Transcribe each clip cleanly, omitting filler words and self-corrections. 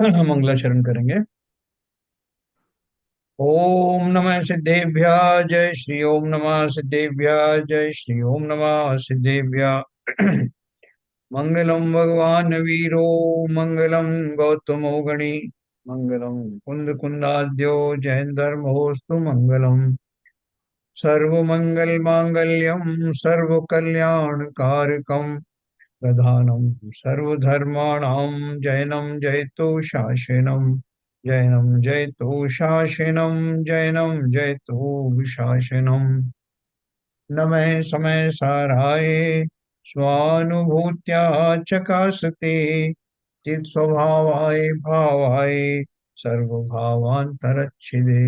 मंगलाचरण करेंगे। ओम नमः सिद्धेभ्य जय श्री ओम नमः सिद्धेभ्य जय श्री ओम नमः सिद्धेभ्य। मंगलम भगवान वीरो मंगलम गौतमो गणी मंगलम कुंद कुंदाद्यो जैन धर्मोस्तु मंगलम सर्वमंगल मांगल्यम सर्व कल्याण कारकम प्रधानम सर्वधर्माणां जैनम जयतु शासनम जैनम जयतु शासनम जैनम जयतु शासनम नमः समय साराय स्वानुभूत्या चकासते चित स्वभावाय भावाय सर्वभावांतरच्छिदे।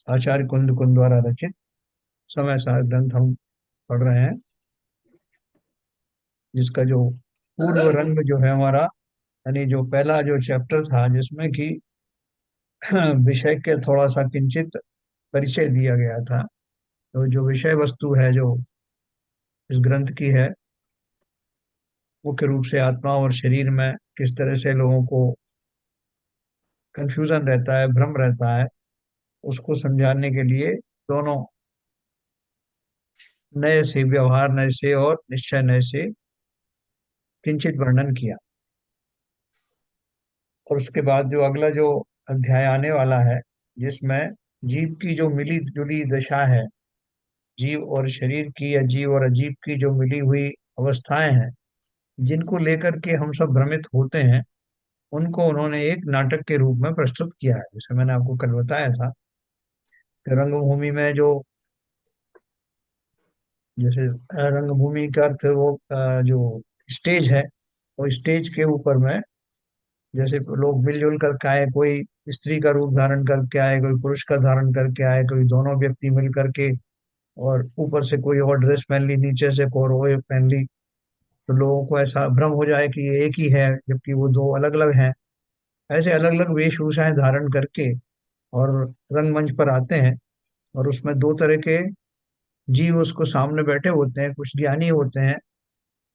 आचार्य कुंद कुंद द्वारा रचित समय सार ग्रंथ हम पढ़ रहे हैं, जिसका जो पूर्व रंग जो है हमारा, यानी जो पहला जो चैप्टर था जिसमें कि विषय के थोड़ा सा किंचित परिचय दिया गया था। तो जो विषय वस्तु है जो इस ग्रंथ की है, मुख्य रूप से आत्मा और शरीर में किस तरह से लोगों को कंफ्यूजन रहता है, भ्रम रहता है, उसको समझाने के लिए दोनों नए से व्यवहार नए से और निश्चय नए से किंचित वर्णन किया। और उसके बाद जो अगला जो अध्याय आने वाला है, जिसमें जीव की जो मिली जुली दशा है, जीव और शरीर की या जीव और अजीव की जो मिली हुई अवस्थाएं हैं, जिनको लेकर के हम सब भ्रमित होते हैं, उनको उन्होंने एक नाटक के रूप में प्रस्तुत किया है। जैसे मैंने आपको कल बताया था कि रंगभूमि में जो, जैसे रंगभूमि का अर्थ वो जो स्टेज है, वो स्टेज के ऊपर में जैसे लोग मिलजुल करके आए, कोई स्त्री का रूप धारण करके आए, कोई पुरुष का धारण करके आए, कोई दोनों व्यक्ति मिल करके, और ऊपर से कोई और ड्रेस पहन ली, नीचे से कोई और पहन ली, तो लोगों को ऐसा भ्रम हो जाए कि ये एक ही है जबकि वो दो अलग अलग हैं। ऐसे अलग अलग वेशभूषाएं धारण करके और रंगमंच पर आते हैं, और उसमें दो तरह के जीव उसको सामने बैठे होते हैं, कुछ ज्ञानी होते हैं,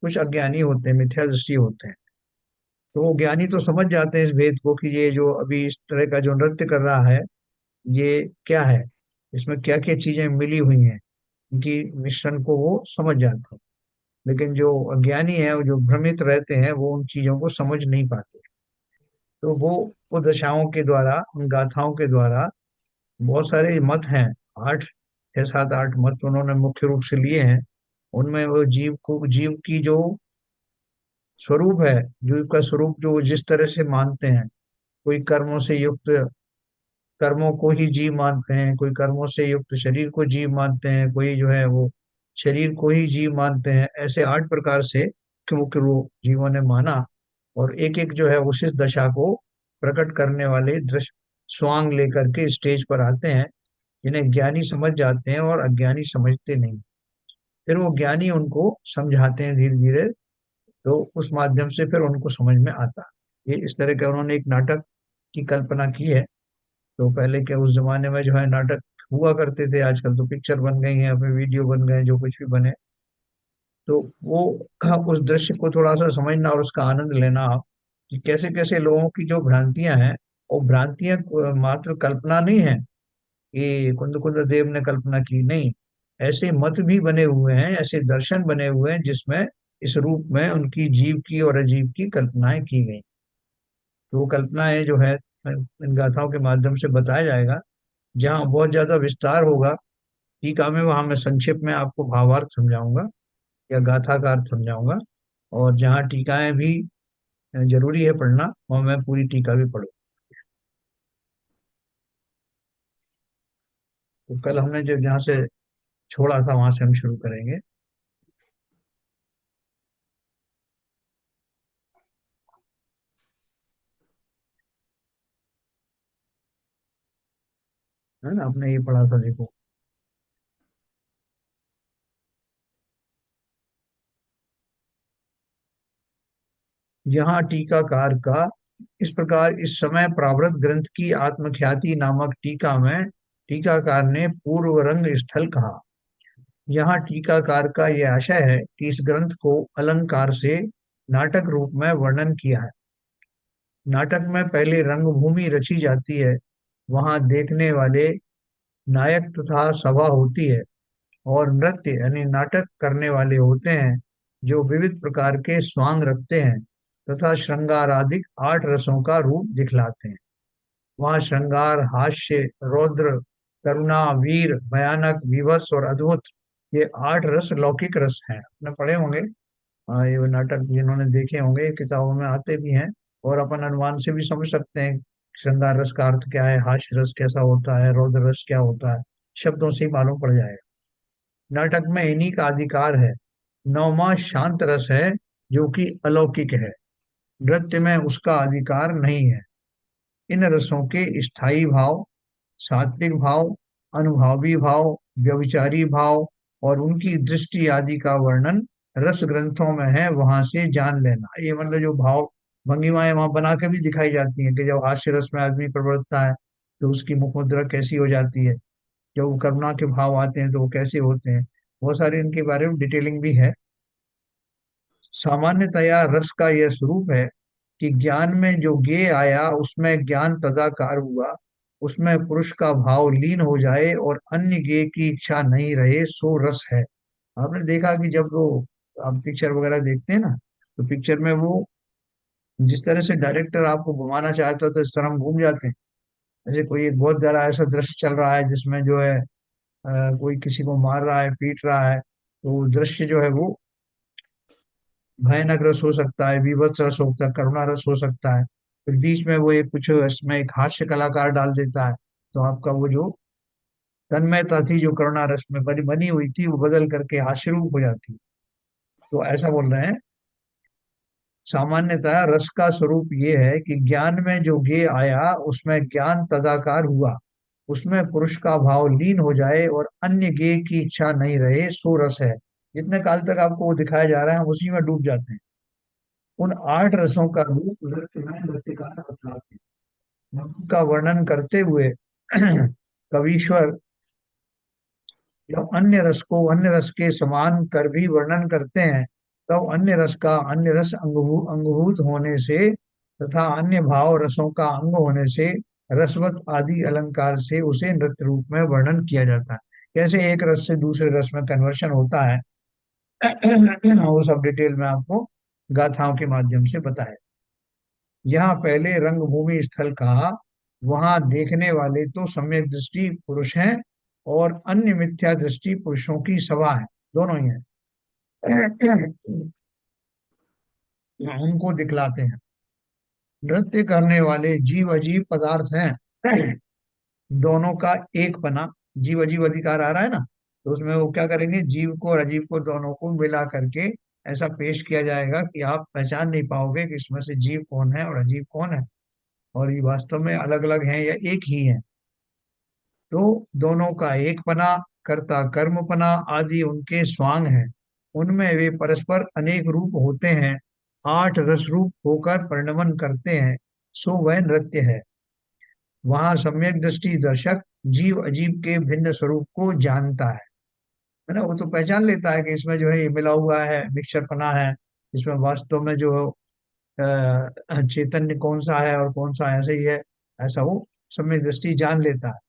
कुछ अज्ञानी होते हैं, मिथ्या दृष्टि होते हैं। तो वो ज्ञानी तो समझ जाते हैं इस भेद को कि ये जो अभी इस तरह का जो नृत्य कर रहा है, ये क्या है, इसमें क्या क्या चीजें मिली हुई हैं, इनकी मिश्रण को वो समझ जाते हैं। लेकिन जो अज्ञानी है, वो जो भ्रमित रहते हैं, वो उन चीजों को समझ नहीं पाते। तो वो दशाओं के द्वारा, उन गाथाओं के द्वारा, बहुत सारे मत हैं, आठ 6 7 8 मत उन्होंने मुख्य रूप से लिए हैं। उनमें वो जीव की जो स्वरूप है, जीव का स्वरूप जो जिस तरह से मानते हैं, कोई कर्मों से युक्त कर्मों को ही जीव मानते हैं, कोई कर्मों से युक्त शरीर को जीव मानते हैं, कोई जो है वो शरीर को ही जीव मानते हैं। ऐसे 8 प्रकार से मुख्य मुख्य रूप जीवों ने माना, और एक एक जो है उसी दशा को प्रकट करने वाले दृश्य स्वांग लेकर के स्टेज पर आते हैं, जिन्हें ज्ञानी समझ जाते हैं और अज्ञानी समझते नहीं। फिर वो ज्ञानी उनको समझाते हैं धीरे धीरे, तो उस माध्यम से फिर उनको समझ में आता है। ये इस तरह का उन्होंने एक नाटक की कल्पना की है। तो पहले के उस जमाने में जो है नाटक हुआ करते थे, आजकल तो पिक्चर बन गई हैं, अपने वीडियो बन गए, जो कुछ भी बने। तो वो उस दृश्य को थोड़ा सा समझना और उसका आनंद लेना आप, कि कैसे कैसे लोगों की जो भ्रांतियां हैं, और भ्रांतियां मात्र कल्पना नहीं है, ये कुंद कुंद देव ने कल्पना की नहीं। ऐसे मत भी बने हुए हैं, ऐसे दर्शन बने हुए हैं, जिसमें इस रूप में उनकी जीव की और अजीव की कल्पनाएं की गई। तो वो कल्पनाएं जो है इन गाथाओं के माध्यम से बताया जाएगा। जहाँ बहुत ज्यादा विस्तार होगा टीका में, वहां मैं संक्षिप्त में आपको भावार्थ समझाऊंगा या गाथा का अर्थ समझाऊंगा। और जहाँ टीकाएं भी जरूरी है पढ़ना, वहाँ मैं पूरी टीका भी पढ़ूँ। तो कल हमने जो जहाँ से छोड़ा था वहां से हम शुरू करेंगे। है ना, आपने ये पढ़ा था, देखो। यहाँ टीकाकार का इस प्रकार, इस समय प्रावृत ग्रंथ की आत्मख्याति नामक टीका में टीकाकार ने पूर्व रंग स्थल कहा। यहाँ टीकाकार का यह आशय है कि इस ग्रंथ को अलंकार से नाटक रूप में वर्णन किया है। नाटक में पहले रंगभूमि रची जाती है, वहां देखने वाले नायक तथा सभा होती है, और नृत्य यानी नाटक करने वाले होते हैं, जो विविध प्रकार के स्वांग रखते हैं तथा श्रृंगारादिक 8 रसों का रूप दिखलाते हैं। वहाँ श्रृंगार, हास्य, रौद्र, करुणा, वीर, भयानक, विभत्स और अद्भुत, ये 8 रस लौकिक रस हैं। आपने पढ़े होंगे, ये नाटक जिन्होंने देखे होंगे, ये किताबों में आते भी हैं, और अपन अनुमान से भी समझ सकते हैं श्रृंगार रस का अर्थ क्या है, हास्य रस कैसा होता है, रौद्र रस क्या होता है, शब्दों से ही मालूम पड़ जाएगा। नाटक में इन्हीं का अधिकार है। नौवां शांत रस है, जो कि अलौकिक है। नृत्य में उसका अधिकार नहीं है। इन रसों के स्थायी भाव, सात्विक भाव, अनुभावी भाव, व्यभिचारी भाव और उनकी दृष्टि आदि का वर्णन रस ग्रंथों में है, वहां से जान लेना। ये मतलब जो भाव भंगिमाएं वहां बना के भी दिखाई जाती हैं कि जब हास्य रस में आदमी प्रवृत्ता है तो उसकी मुखमुद्रा कैसी हो जाती है, जब वो करुणा के भाव आते हैं तो वो कैसे होते हैं, बहुत सारे इनके बारे में डिटेलिंग भी है। सामान्यतया रस का यह स्वरूप है कि ज्ञान में जो ज्ञेय आया उसमें ज्ञान तदाकार हुआ, उसमें पुरुष का भाव लीन हो जाए और अन्य ज्ञेय की इच्छा नहीं रहे, सो रस है। आपने देखा कि जब वो आप पिक्चर वगैरह देखते हैं ना, तो पिक्चर में वो जिस तरह से डायरेक्टर आपको घुमाना चाहता है तो इस तरह हम घूम जाते हैं। जैसे कोई एक बहुत जरा ऐसा दृश्य चल रहा है जिसमें जो है कोई किसी को मार रहा है, पीट रहा है, तो वो दृश्य जो है वो भयानक रस हो सकता है, बीभत्स रस हो सकता है, करुणा रस हो सकता है। फिर बीच में वो एक कुछ इसमें एक हास्य कलाकार डाल देता है, तो आपका वो जो तन्मयता थी जो करुणा रस में बनी बनी हुई थी, वो बदल करके हास्य रूप हो जाती है। तो ऐसा बोल रहे हैं, सामान्यतः रस का स्वरूप ये है कि ज्ञान में जो ज्ञेय आया उसमें ज्ञान तदाकार हुआ, उसमें पुरुष का भाव लीन हो जाए और अन्य ज्ञेय की इच्छा नहीं रहे, सो रस है। जितने काल तक आपको वो दिखाया जा रहा है हम उसी में डूब जाते हैं। उन 8 रसों का रूप नृत्य में नृत्यकार बतलाते हैं। उनका वर्णन करते हुए कवीश्वर जब अन्य रस को अन्य रस के समान कर भी वर्णन करते हैं, तब अन्य रस का अन्य रस अंगभूत होने से तथा अन्य भाव रसों का अंग होने से रसवत आदि अलंकार से उसे नृत्य रूप में वर्णन किया जाता है। कैसे एक रस से दूसरे रस में कन्वर्शन होता है वो सब डिटेल में आपको गाथाओं के माध्यम से बताया। यहाँ पहले रंगभूमि स्थल कहा, वहां देखने वाले तो सम्यक दृष्टि पुरुष हैं और अन्य मिथ्या दृष्टि पुरुषों की सभा है, दोनों ही है। उनको दिखलाते हैं। नृत्य करने वाले जीव अजीव पदार्थ हैं, दोनों का एक पना। जीव अजीव अधिकार आ रहा है ना, तो उसमें वो क्या करेंगे, जीव को और अजीव को दोनों को मिला करके ऐसा पेश किया जाएगा कि आप पहचान नहीं पाओगे कि इसमें से जीव कौन है और अजीव कौन है, और ये वास्तव में अलग अलग हैं या एक ही है। तो दोनों का एक पना, कर्ता कर्म पना आदि उनके स्वांग हैं। उनमें वे परस्पर अनेक रूप होते हैं, 8 रस रूप होकर परिणमन करते हैं, सो वह नृत्य है। वहां सम्यक दृष्टि दर्शक जीव अजीव के भिन्न स्वरूप को जानता है ना, वो तो पहचान लेता है कि इसमें जो है ये मिला हुआ है, मिक्सचर पना है, इसमें वास्तव में जो चैतन्य कौन सा है और कौन सा ऐसे ही है, ऐसा वो सम्यक दृष्टि जान लेता है।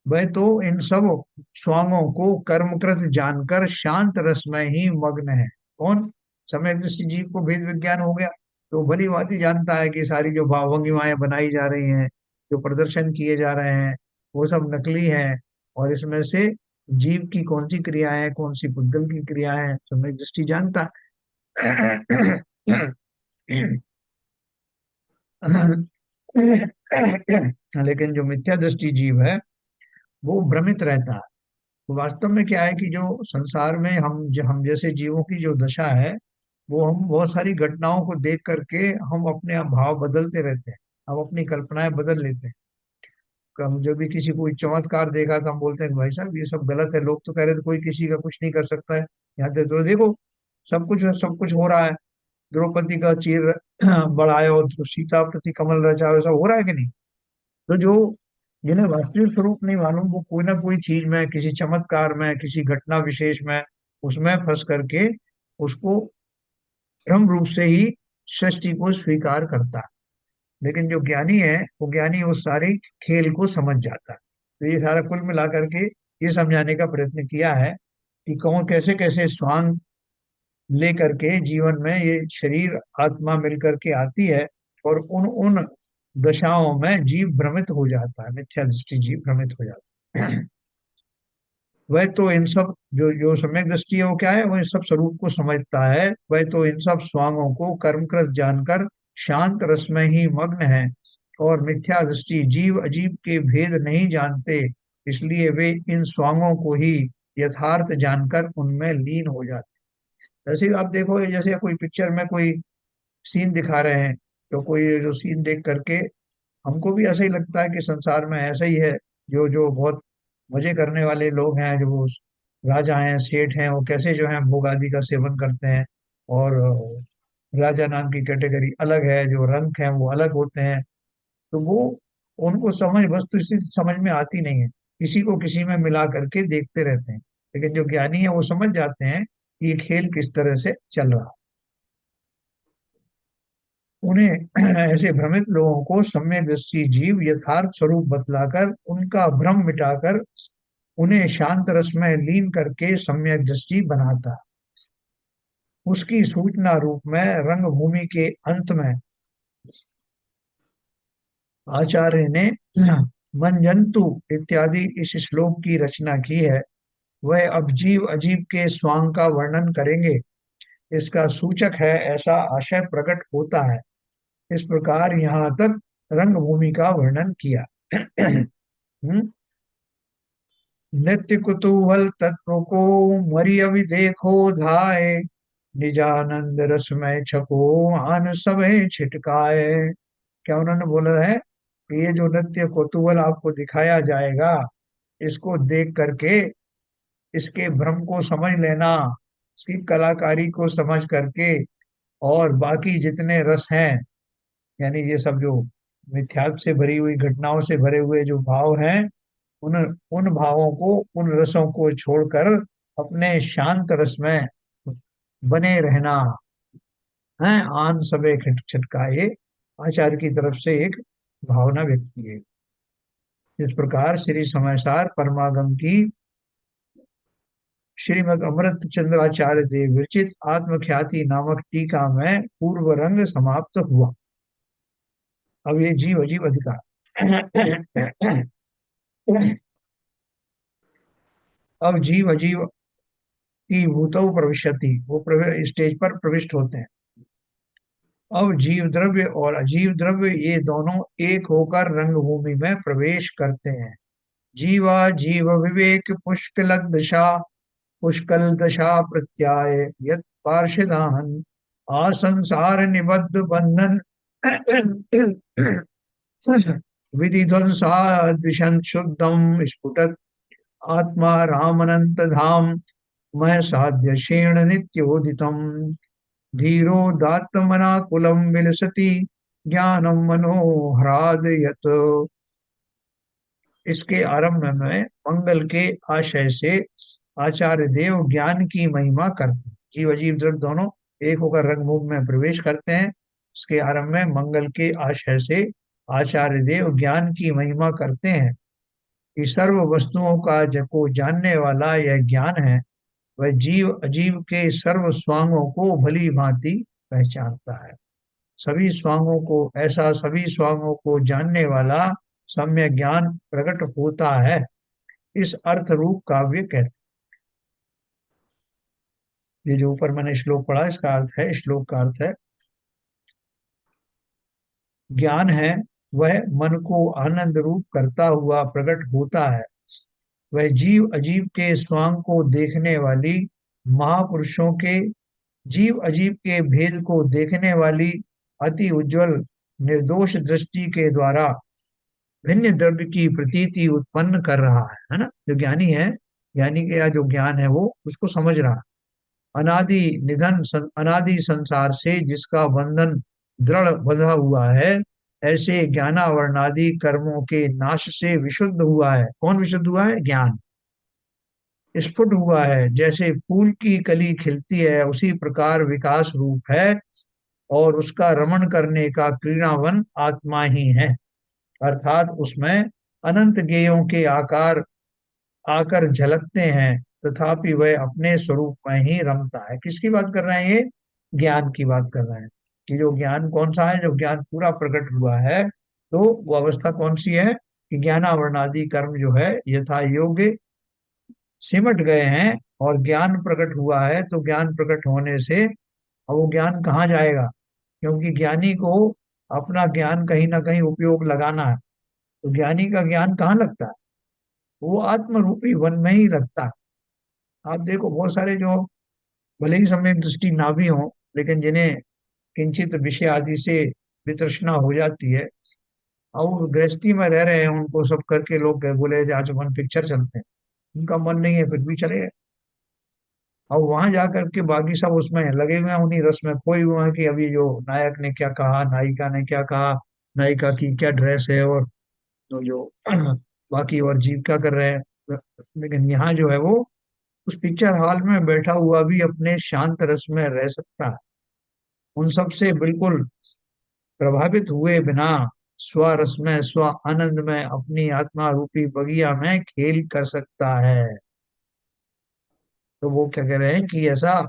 वह तो इन सब स्वांगों को कर्मकृत जानकर शांत रस में ही मग्न है। कौन? सम्यक दृष्टि जीव को भेद विज्ञान हो गया, तो भली भांति जानता है कि सारी जो भावभंगिमाएं बनाई जा रही हैं, जो प्रदर्शन किए जा रहे हैं, वो सब नकली हैं, और इसमें से जीव की कौन सी क्रियाएं हैं, कौन सी पुद्गल की क्रियाएं हैं, सम्यक दृष्टि जानता है। लेकिन जो मिथ्या दृष्टि जीव है वो भ्रमित रहता है। तो वास्तव में क्या है कि जो संसार में हम जैसे जीवों की जो दशा है, वो हम बहुत सारी घटनाओं को देख करके हम अपने आप भाव बदलते रहते हैं, हम अपनी कल्पनाएं बदल लेते हैं। हम जब भी किसी कोई चमत्कार देखा तो हम बोलते हैं कि भाई साहब ये सब गलत है, लोग तो कह रहे थे कोई किसी का कुछ नहीं कर सकता है, यहाँ तो देखो सब कुछ हो रहा है। द्रौपदी का चीर बढ़ाया और सीता प्रति कमल रचा, वैसा हो रहा है कि नहीं? तो जो जिन्हें वास्तविक स्वरूप नहीं मालूम, वो कोई ना कोई चीज में, किसी चमत्कार में, किसी घटना विशेष में, उसमें फंस करके उसको भ्रम रूप से ही सृष्टि को स्वीकार करता है। लेकिन जो ज्ञानी है, वो ज्ञानी उस सारे खेल को समझ जाता है। तो ये सारा कुल मिला करके ये समझाने का प्रयत्न किया है कि कौन कैसे कैसे स्वांग लेकर के जीवन में ये शरीर आत्मा मिलकर के आती है, और उन उन दशाओं में जीव भ्रमित हो जाता है, मिथ्या दृष्टि जीव भ्रमित हो जाता है। वह तो इन सब जो जो सम्यक दृष्टि है, वो क्या है, वो इन सब स्वरूप को समझता है। वह तो इन सब स्वांगों को कर्मकृत जानकर शांत रस में ही मग्न है, और मिथ्या दृष्टि जीव अजीब के भेद नहीं जानते, इसलिए वे इन स्वांगों को ही यथार्थ जानकर उनमें लीन हो जाते। जैसे ही आप देखो, जैसे कोई पिक्चर में कोई सीन दिखा रहे हैं, तो कोई जो सीन देख करके हमको भी ऐसा ही लगता है कि संसार में ऐसा ही है। जो जो बहुत मजे करने वाले लोग हैं, जो वो राजा हैं, सेठ हैं, वो कैसे जो है भोग आदि का सेवन करते हैं। और राजा नाम की कैटेगरी अलग है, जो रंक हैं वो अलग होते हैं। तो वो उनको समझ वस्तु स्थिति समझ में आती नहीं है, किसी को किसी में मिला करके देखते रहते हैं। लेकिन जो ज्ञानी है वो समझ जाते हैं कि ये खेल किस तरह से चल रहा है। उन्हें ऐसे भ्रमित लोगों को सम्यक दृष्टि जीव यथार्थ स्वरूप बतलाकर उनका भ्रम मिटाकर उन्हें शांत रस में लीन करके सम्यक दृष्टि बनाता है। उसकी सूचना रूप में रंगभूमि के अंत में आचार्य ने मंजंतु इत्यादि इस श्लोक की रचना की है। वह अब जीव अजीब के स्वांग का वर्णन करेंगे। इसका सूचक है ऐसा आशय प्रकट होता है। इस प्रकार यहाँ तक रंगभूमि का वर्णन किया। हम्म? नित्य कुतूहल तत्व को मरि अवि देखो धाए, निजानंद रसमय छको आन सबे छिटकाए। क्या उन्होंने बोला है कि ये जो नृत्य कौतूहल आपको दिखाया जाएगा, इसको देख करके इसके भ्रम को समझ लेना, इसकी कलाकारी को समझ करके, और बाकी जितने रस हैं, यानी ये सब जो मिथ्यात्व से भरी हुई घटनाओं से भरे हुए जो भाव हैं, उन उन भावों को, उन रसों को छोड़कर अपने शांत रस में बने रहना है। आन सबे छटकाए, आचार्य की तरफ से एक भावना व्यक्त की है। इस प्रकार श्री समयसार परमागम की श्रीमद अमृत चंद्राचार्य देव विरचित आत्मख्याति नामक टीका में पूर्व रंग समाप्त हुआ। अब ये जीव अजीव अधिकार। अब जीव अजीव की भूतौ प्रविशति, वो स्टेज पर प्रविष्ट होते हैं। अब जीव द्रव्य और अजीव द्रव्य ये दोनों एक होकर रंगभूमि में प्रवेश करते हैं। जीवा जीव विवेक पुष्कल दशा, पुष्कल दशा प्रत्याय यत पार्षदान आसंसार निबद्ध बंधन विधि ध्वंसा दिशं शुद्धम स्फुटत आत्मा रामनंत धाम मह साध्य शेण नित्योदितम धीरोदात्तमनाकुलं विलसति ज्ञानम मनोहराद यत। इसके आरंभ में मंगल के आशय से आचार्य देव ज्ञान की महिमा करते हैं। जीव अजीव द्रव्य दोनों एक होकर रंगभूमि में प्रवेश करते हैं। इसके आरंभ में मंगल के आशय से आचार्य देव ज्ञान की महिमा करते हैं कि सर्व वस्तुओं का को जानने वाला यह ज्ञान है। वह जीव अजीव के सर्व स्वांगों को भली भांति पहचानता है। सभी स्वांगों को, ऐसा सभी स्वांगों को जानने वाला सम्यक ज्ञान प्रकट होता है। इस अर्थ रूप काव्य कहते हैं। ये जो ऊपर मैंने श्लोक पढ़ा, इसका अर्थ है, श्लोक का अर्थ है, ज्ञान है वह मन को आनंद रूप करता हुआ प्रकट होता है। वह जीव अजीव के स्वांग को देखने वाली महापुरुषों के, जीव अजीव के भेद को देखने वाली अति उज्जवल निर्दोष दृष्टि के द्वारा भिन्न द्रव्य की प्रतीति उत्पन्न कर रहा है ना। जो ज्ञानी है, ज्ञानी का जो ज्ञान है वो उसको समझ रहा है। अनादि निधन अनादि संसार से जिसका बंधन दृढ़ बंधा हुआ है, ऐसे ज्ञानावरणादि कर्मों के नाश से विशुद्ध हुआ है। कौन विशुद्ध हुआ है? ज्ञान स्फुट हुआ है। जैसे फूल की कली खिलती है उसी प्रकार विकास रूप है, और उसका रमण करने का क्रीड़ावन आत्मा ही है। अर्थात उसमें अनंत गेयों के आकार आकर झलकते हैं, तथापि वह अपने स्वरूप में ही रमता है। किसकी बात कर रहे हैं ये? ज्ञान की बात कर रहे हैं कि जो ज्ञान कौन सा है, जो ज्ञान पूरा प्रकट हुआ है, तो वो अवस्था कौन सी है कि ज्ञानावरणादि कर्म जो है यथा योग्य सिमट गए हैं, और ज्ञान प्रकट हुआ है। तो ज्ञान प्रकट होने से अब वो ज्ञान कहाँ जाएगा? क्योंकि ज्ञानी को अपना ज्ञान कहीं ना कहीं उपयोग लगाना है। तो ज्ञानी का ज्ञान कहाँ लगता है? वो आत्म रूपी वन में ही लगता है। आप देखो बहुत सारे जो भले ही सम्यक दृष्टि ना भी हो, लेकिन जिन्हें किंचित विषय आदि से वितृष्णा हो जाती है, और गृहस्थी में रह रहे हैं, उनको सब करके लोग बोले आज अपन पिक्चर चलते हैं, उनका मन नहीं है फिर भी चले गए। और वहां जाकर के बाकी सब उसमें लगे हुए हैं उन्हीं रस में, कोई वहां की अभी जो नायक ने क्या कहा, नायिका ने क्या कहा, नायिका की क्या ड्रेस है, और तो जो बाकी और जीव क्या कर रहे हैं। लेकिन यहाँ जो है वो उस पिक्चर हॉल में बैठा हुआ भी अपने शांत रस में रह सकता है, उन सब से बिल्कुल प्रभावित हुए बिना स्व रस में, स्व आनंद में, अपनी आत्मा रूपी बगिया में खेल कर सकता है। तो वो क्या कह रहे हैं कि ऐसा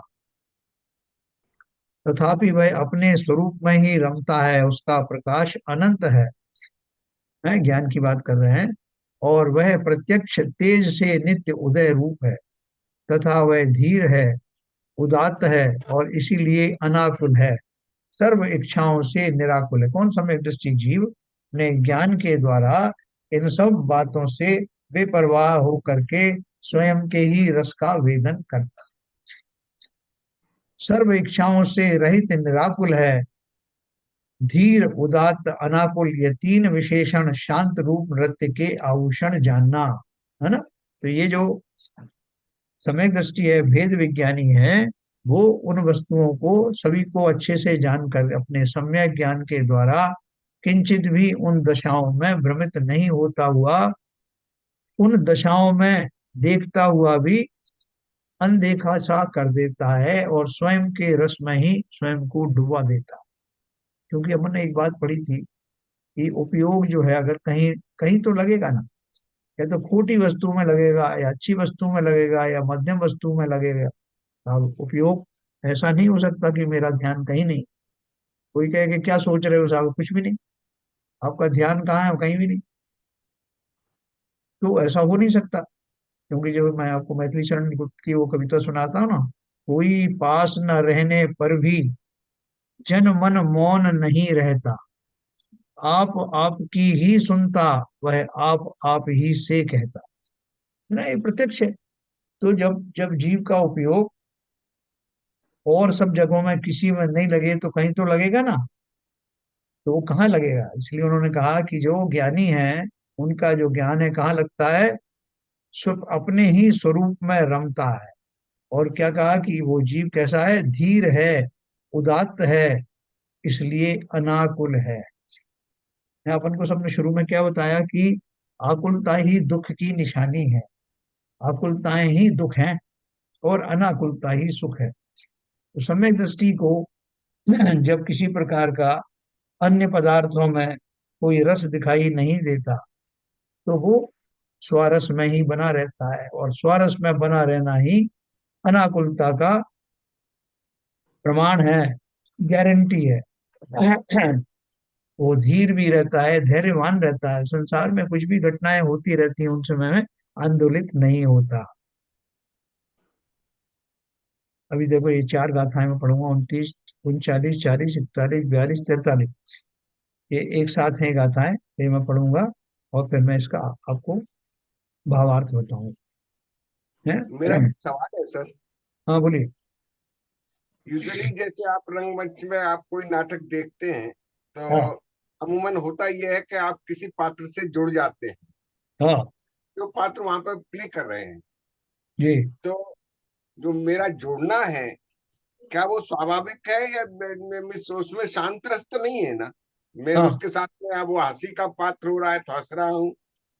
तथापि वह अपने स्वरूप में ही रमता है, उसका प्रकाश अनंत है, ज्ञान की बात कर रहे हैं। और वह प्रत्यक्ष तेज से नित्य उदय रूप है, तथा वह धीर है, उदात्त है, और इसीलिए अनाकुल है, सर्व इच्छाओं से निराकुल है। कौन? सम्यक दृष्टि जीव ने ज्ञान के द्वारा इन सब बातों से बेपरवाह हो करके स्वयं के ही रस का वेदन करता, सर्व इच्छाओं से रहित निराकुल है, धीर, उदात्त, अनाकुल, ये तीन विशेषण शांत रूप नृत्य के आभूषण जानना, है ना। तो ये जो सम्यक दृष्टि है, भेद विज्ञानी है, वो उन वस्तुओं को सभी को अच्छे से जानकर अपने सम्यक ज्ञान के द्वारा किंचित भी उन दशाओं में भ्रमित नहीं होता हुआ, उन दशाओं में देखता हुआ भी अनदेखा सा कर देता है, और स्वयं के रस में ही स्वयं को डुबा देता है। क्योंकि हमने एक बात पढ़ी थी कि उपयोग जो है अगर कहीं कहीं तो लगेगा ना, या तो खोटी वस्तु में लगेगा, या अच्छी वस्तु में लगेगा, या मध्यम वस्तु में लगेगा। अब उपयोग ऐसा नहीं हो सकता कि मेरा ध्यान कहीं नहीं। कोई कहे कि क्या सोच रहे हो साहब, कुछ भी नहीं, आपका ध्यान कहाँ है? वो कहीं भी नहीं। तो ऐसा हो नहीं सकता। क्योंकि जो मैं आपको मैथिली शरण गुप्त की वो कविता सुनाता हूँ ना, कोई पास न रहने पर भी जन मन मौन नहीं रहता, आप की ही सुनता, वह आप ही से कहता। ना, ये प्रत्यक्ष है। तो जब जब जीव का उपयोग और सब जगहों में किसी में नहीं लगे तो कहीं तो लगेगा ना। तो वो कहाँ लगेगा? इसलिए उन्होंने कहा कि जो ज्ञानी है, उनका जो ज्ञान है कहाँ लगता है? अपने ही स्वरूप में रमता है। और क्या कहा कि वो जीव कैसा है? धीर है, उदात्त है, इसलिए अनाकुल है। यहाँ अपन को सबने शुरू में क्या बताया कि आकुलता ही दुख की निशानी है, आकुलताएं ही दुख हैं, और अनाकुलता ही सुख है। तो सम्यक दृष्टि को जब किसी प्रकार का अन्य पदार्थों में कोई रस दिखाई नहीं देता, तो वो स्वारस में ही बना रहता है, और स्वारस में बना रहना ही अनाकुलता का प्रमाण है, गारंटी है। वो धीर भी रहता है, धैर्यवान रहता है, संसार में कुछ भी घटनाएं होती रहती हैं उन समय में आंदोलित नहीं होता। अभी देखो ये चार गाथाएं मैं पढ़ूंगा, 29, 39, 40, 41, 42, 43, ये एक साथ हैं गाथाएं, ये मैं पढ़ूंगा, और फिर मैं इसका आपको भावार्थ बताऊं है। मेरा एक सवाल है सर। हाँ बोलिए। यूजुअली जैसे आप रंगमंच में आप कोई नाटक देखते हैं तो हाँ अमूमन होता यह है कि आप किसी पात्र से जुड़ जाते हैं, हाँ जो पात्र वहां पर प्ले कर रहे हैं। जी। तो जो मेरा जुड़ना है, क्या वो स्वाभाविक है या उसमें शांत रस तो नहीं है ना? मैं हाँ, उसके साथ में, अब वो हंसी का पात्र हो रहा है तो हंस रहा हूँ,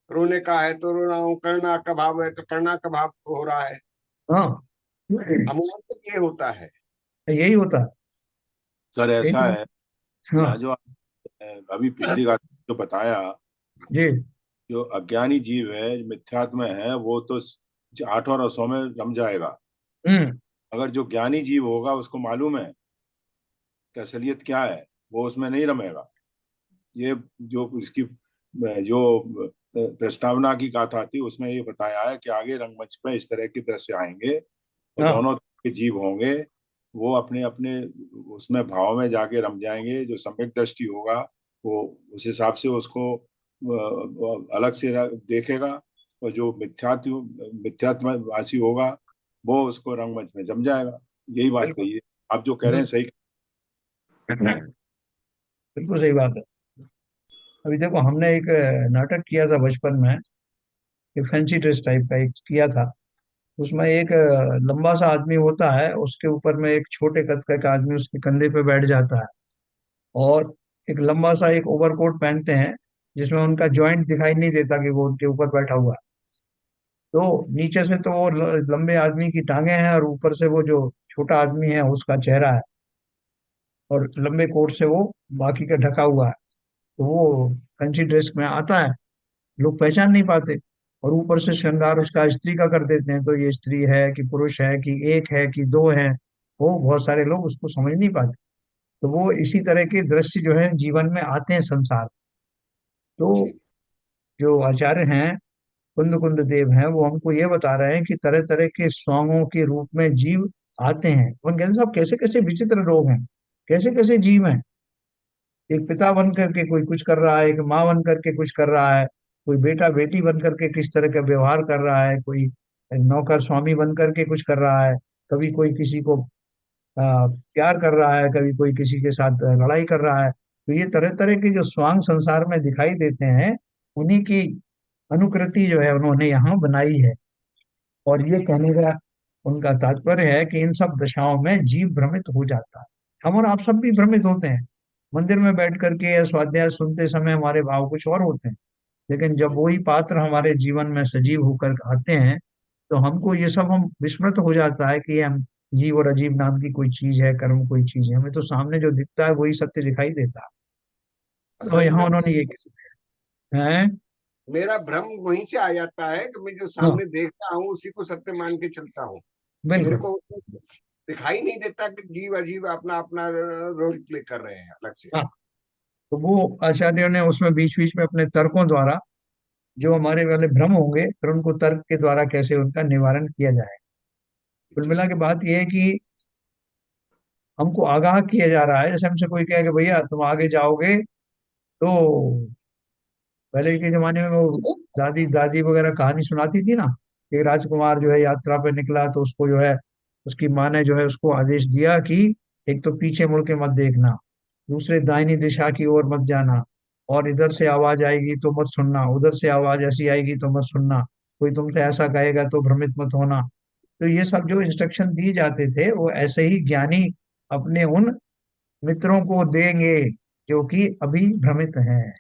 रोने का है तो रो रहा हूँ, करुणा का भाव है तो करुणा का भाव हो रहा है। हाँ, अमूमन तो ये होता है। यही होता है। सर यही ऐसा तो। है, यहाँ हाँ जो अभी पिछली बात जो बताया, जी। जो अज्ञानी जीव है, मिथ्यात्व में है, वो तो आठों रसों में रम जाएगा। हम्म। अगर जो ज्ञानी जीव होगा उसको मालूम है कि असलियत क्या है, वो उसमें नहीं रमेगा। ये जो इसकी जो प्रस्तावना की गाथा थी उसमें ये बताया है कि आगे रंगमंच पे इस तरह के दृश्य आएंगे और हाँ, दोनों के जीव होंगे। वो अपने अपने उसमें भाव में जाके रम जाएंगे। जो सम्यक दृष्टि होगा वो उस हिसाब से उसको अलग से देखेगा, और जो मिथ्यात्ववासी होगा वो उसको रंगमंच में जम जाएगा। यही बात बिल्कुल। कही है। आप जो कह रहे हैं हम्म, सही। बिल्कुल सही बात है। अभी देखो, हमने एक नाटक किया था बचपन में, एक फैंसी ड्रेस टाइप का एक किया था। उसमें एक लंबा सा आदमी होता है, उसके ऊपर में एक छोटे कद का एक आदमी उसके कंधे पे बैठ जाता है, और एक लंबा सा एक ओवरकोट पहनते हैं, जिसमें उनका जॉइंट दिखाई नहीं देता कि वो उनके ऊपर बैठा हुआ है। तो नीचे से तो वो लंबे आदमी की टांगे हैं, और ऊपर से वो जो छोटा आदमी है उसका चेहरा है, और लंबे कोट से वो बाकी का ढका हुआ है। तो वो फैंसी ड्रेस में आता है, लोग पहचान नहीं पाते। और ऊपर से श्रृंगार उसका स्त्री का कर देते हैं, तो ये स्त्री है कि पुरुष है कि एक है कि दो है, वो बहुत सारे लोग उसको समझ नहीं पाते। तो वो इसी तरह के दृश्य जो है जीवन में आते हैं संसार। तो जी जो आचार्य हैं, कुंद कुंद देव हैं, वो हमको ये बता रहे हैं कि तरह तरह के स्वांगों के रूप में जीव आते हैं। उन कहते हैं साहब कैसे कैसे विचित्र लोग हैं, कैसे कैसे जीव हैं। एक पिता बन करके कोई कुछ कर रहा है, एक माँ बन करके कुछ कर रहा है, कोई बेटा बेटी बन करके किस तरह का व्यवहार कर रहा है, कोई नौकर स्वामी बन करके कुछ कर रहा है, कभी कोई किसी को प्यार कर रहा है, कभी कोई किसी के साथ लड़ाई कर रहा है। तो ये तरह तरह के जो स्वांग संसार में दिखाई देते हैं, उन्हीं की अनुकृति जो है उन्होंने यहाँ बनाई है। और ये कहने का उनका तात्पर्य है कि इन सब दशाओं में जीव भ्रमित हो जाता है। हम और आप सब भी भ्रमित होते हैं। मंदिर में बैठ करके या स्वाध्याय सुनते समय हमारे भाव कुछ और होते हैं, लेकिन जब जी वही पात्र हमारे जीवन में सजीव होकर आते हैं, तो हमको ये सब हम विस्मृत हो जाता है कि हम जीव और अजीब नाम की कोई चीज है, कर्म कोई चीज है। हमें तो सामने जो दिखता है वही सत्य दिखाई देता है। तो असल यहाँ में उन्होंने ये है। मेरा भ्रम वहीं से आ जाता है कि मैं जो हाँ, सामने देखता हूँ उसी को सत्य मान के चलता हूँ। मेरे बिल्कुल। को दिखाई नहीं देता कि जीव अजीब अपना अपना रोल प्ले कर रहे हैं अलग से। हाँ, तो वो आचार्यों ने उसमें बीच बीच में अपने तर्कों द्वारा जो हमारे वाले भ्रम होंगे, फिर उनको तर्क के द्वारा कैसे उनका निवारण किया जाए। कुल जी मिला के बात यह है कि हमको आगाह किया जा रहा है। जैसे हमसे कोई कहे कि भैया तुम आगे जाओगे, तो पहले के जमाने में वो दादी दादी वगैरह कहानी सुनाती थी ना, कि राजकुमार जो है यात्रा पे निकला, तो उसको जो है उसकी माँ ने जो है उसको आदेश दिया कि एक तो पीछे मुड़ के मत देखना, दूसरे दाहिनी दिशा की ओर मत जाना, और इधर से आवाज आएगी तो मत सुनना, उधर से आवाज ऐसी आएगी तो मत सुनना, कोई तुमसे ऐसा कहेगा तो भ्रमित मत होना। तो ये सब जो इंस्ट्रक्शन दिए जाते थे, वो ऐसे ही ज्ञानी अपने उन मित्रों को देंगे जो कि अभी भ्रमित हैं,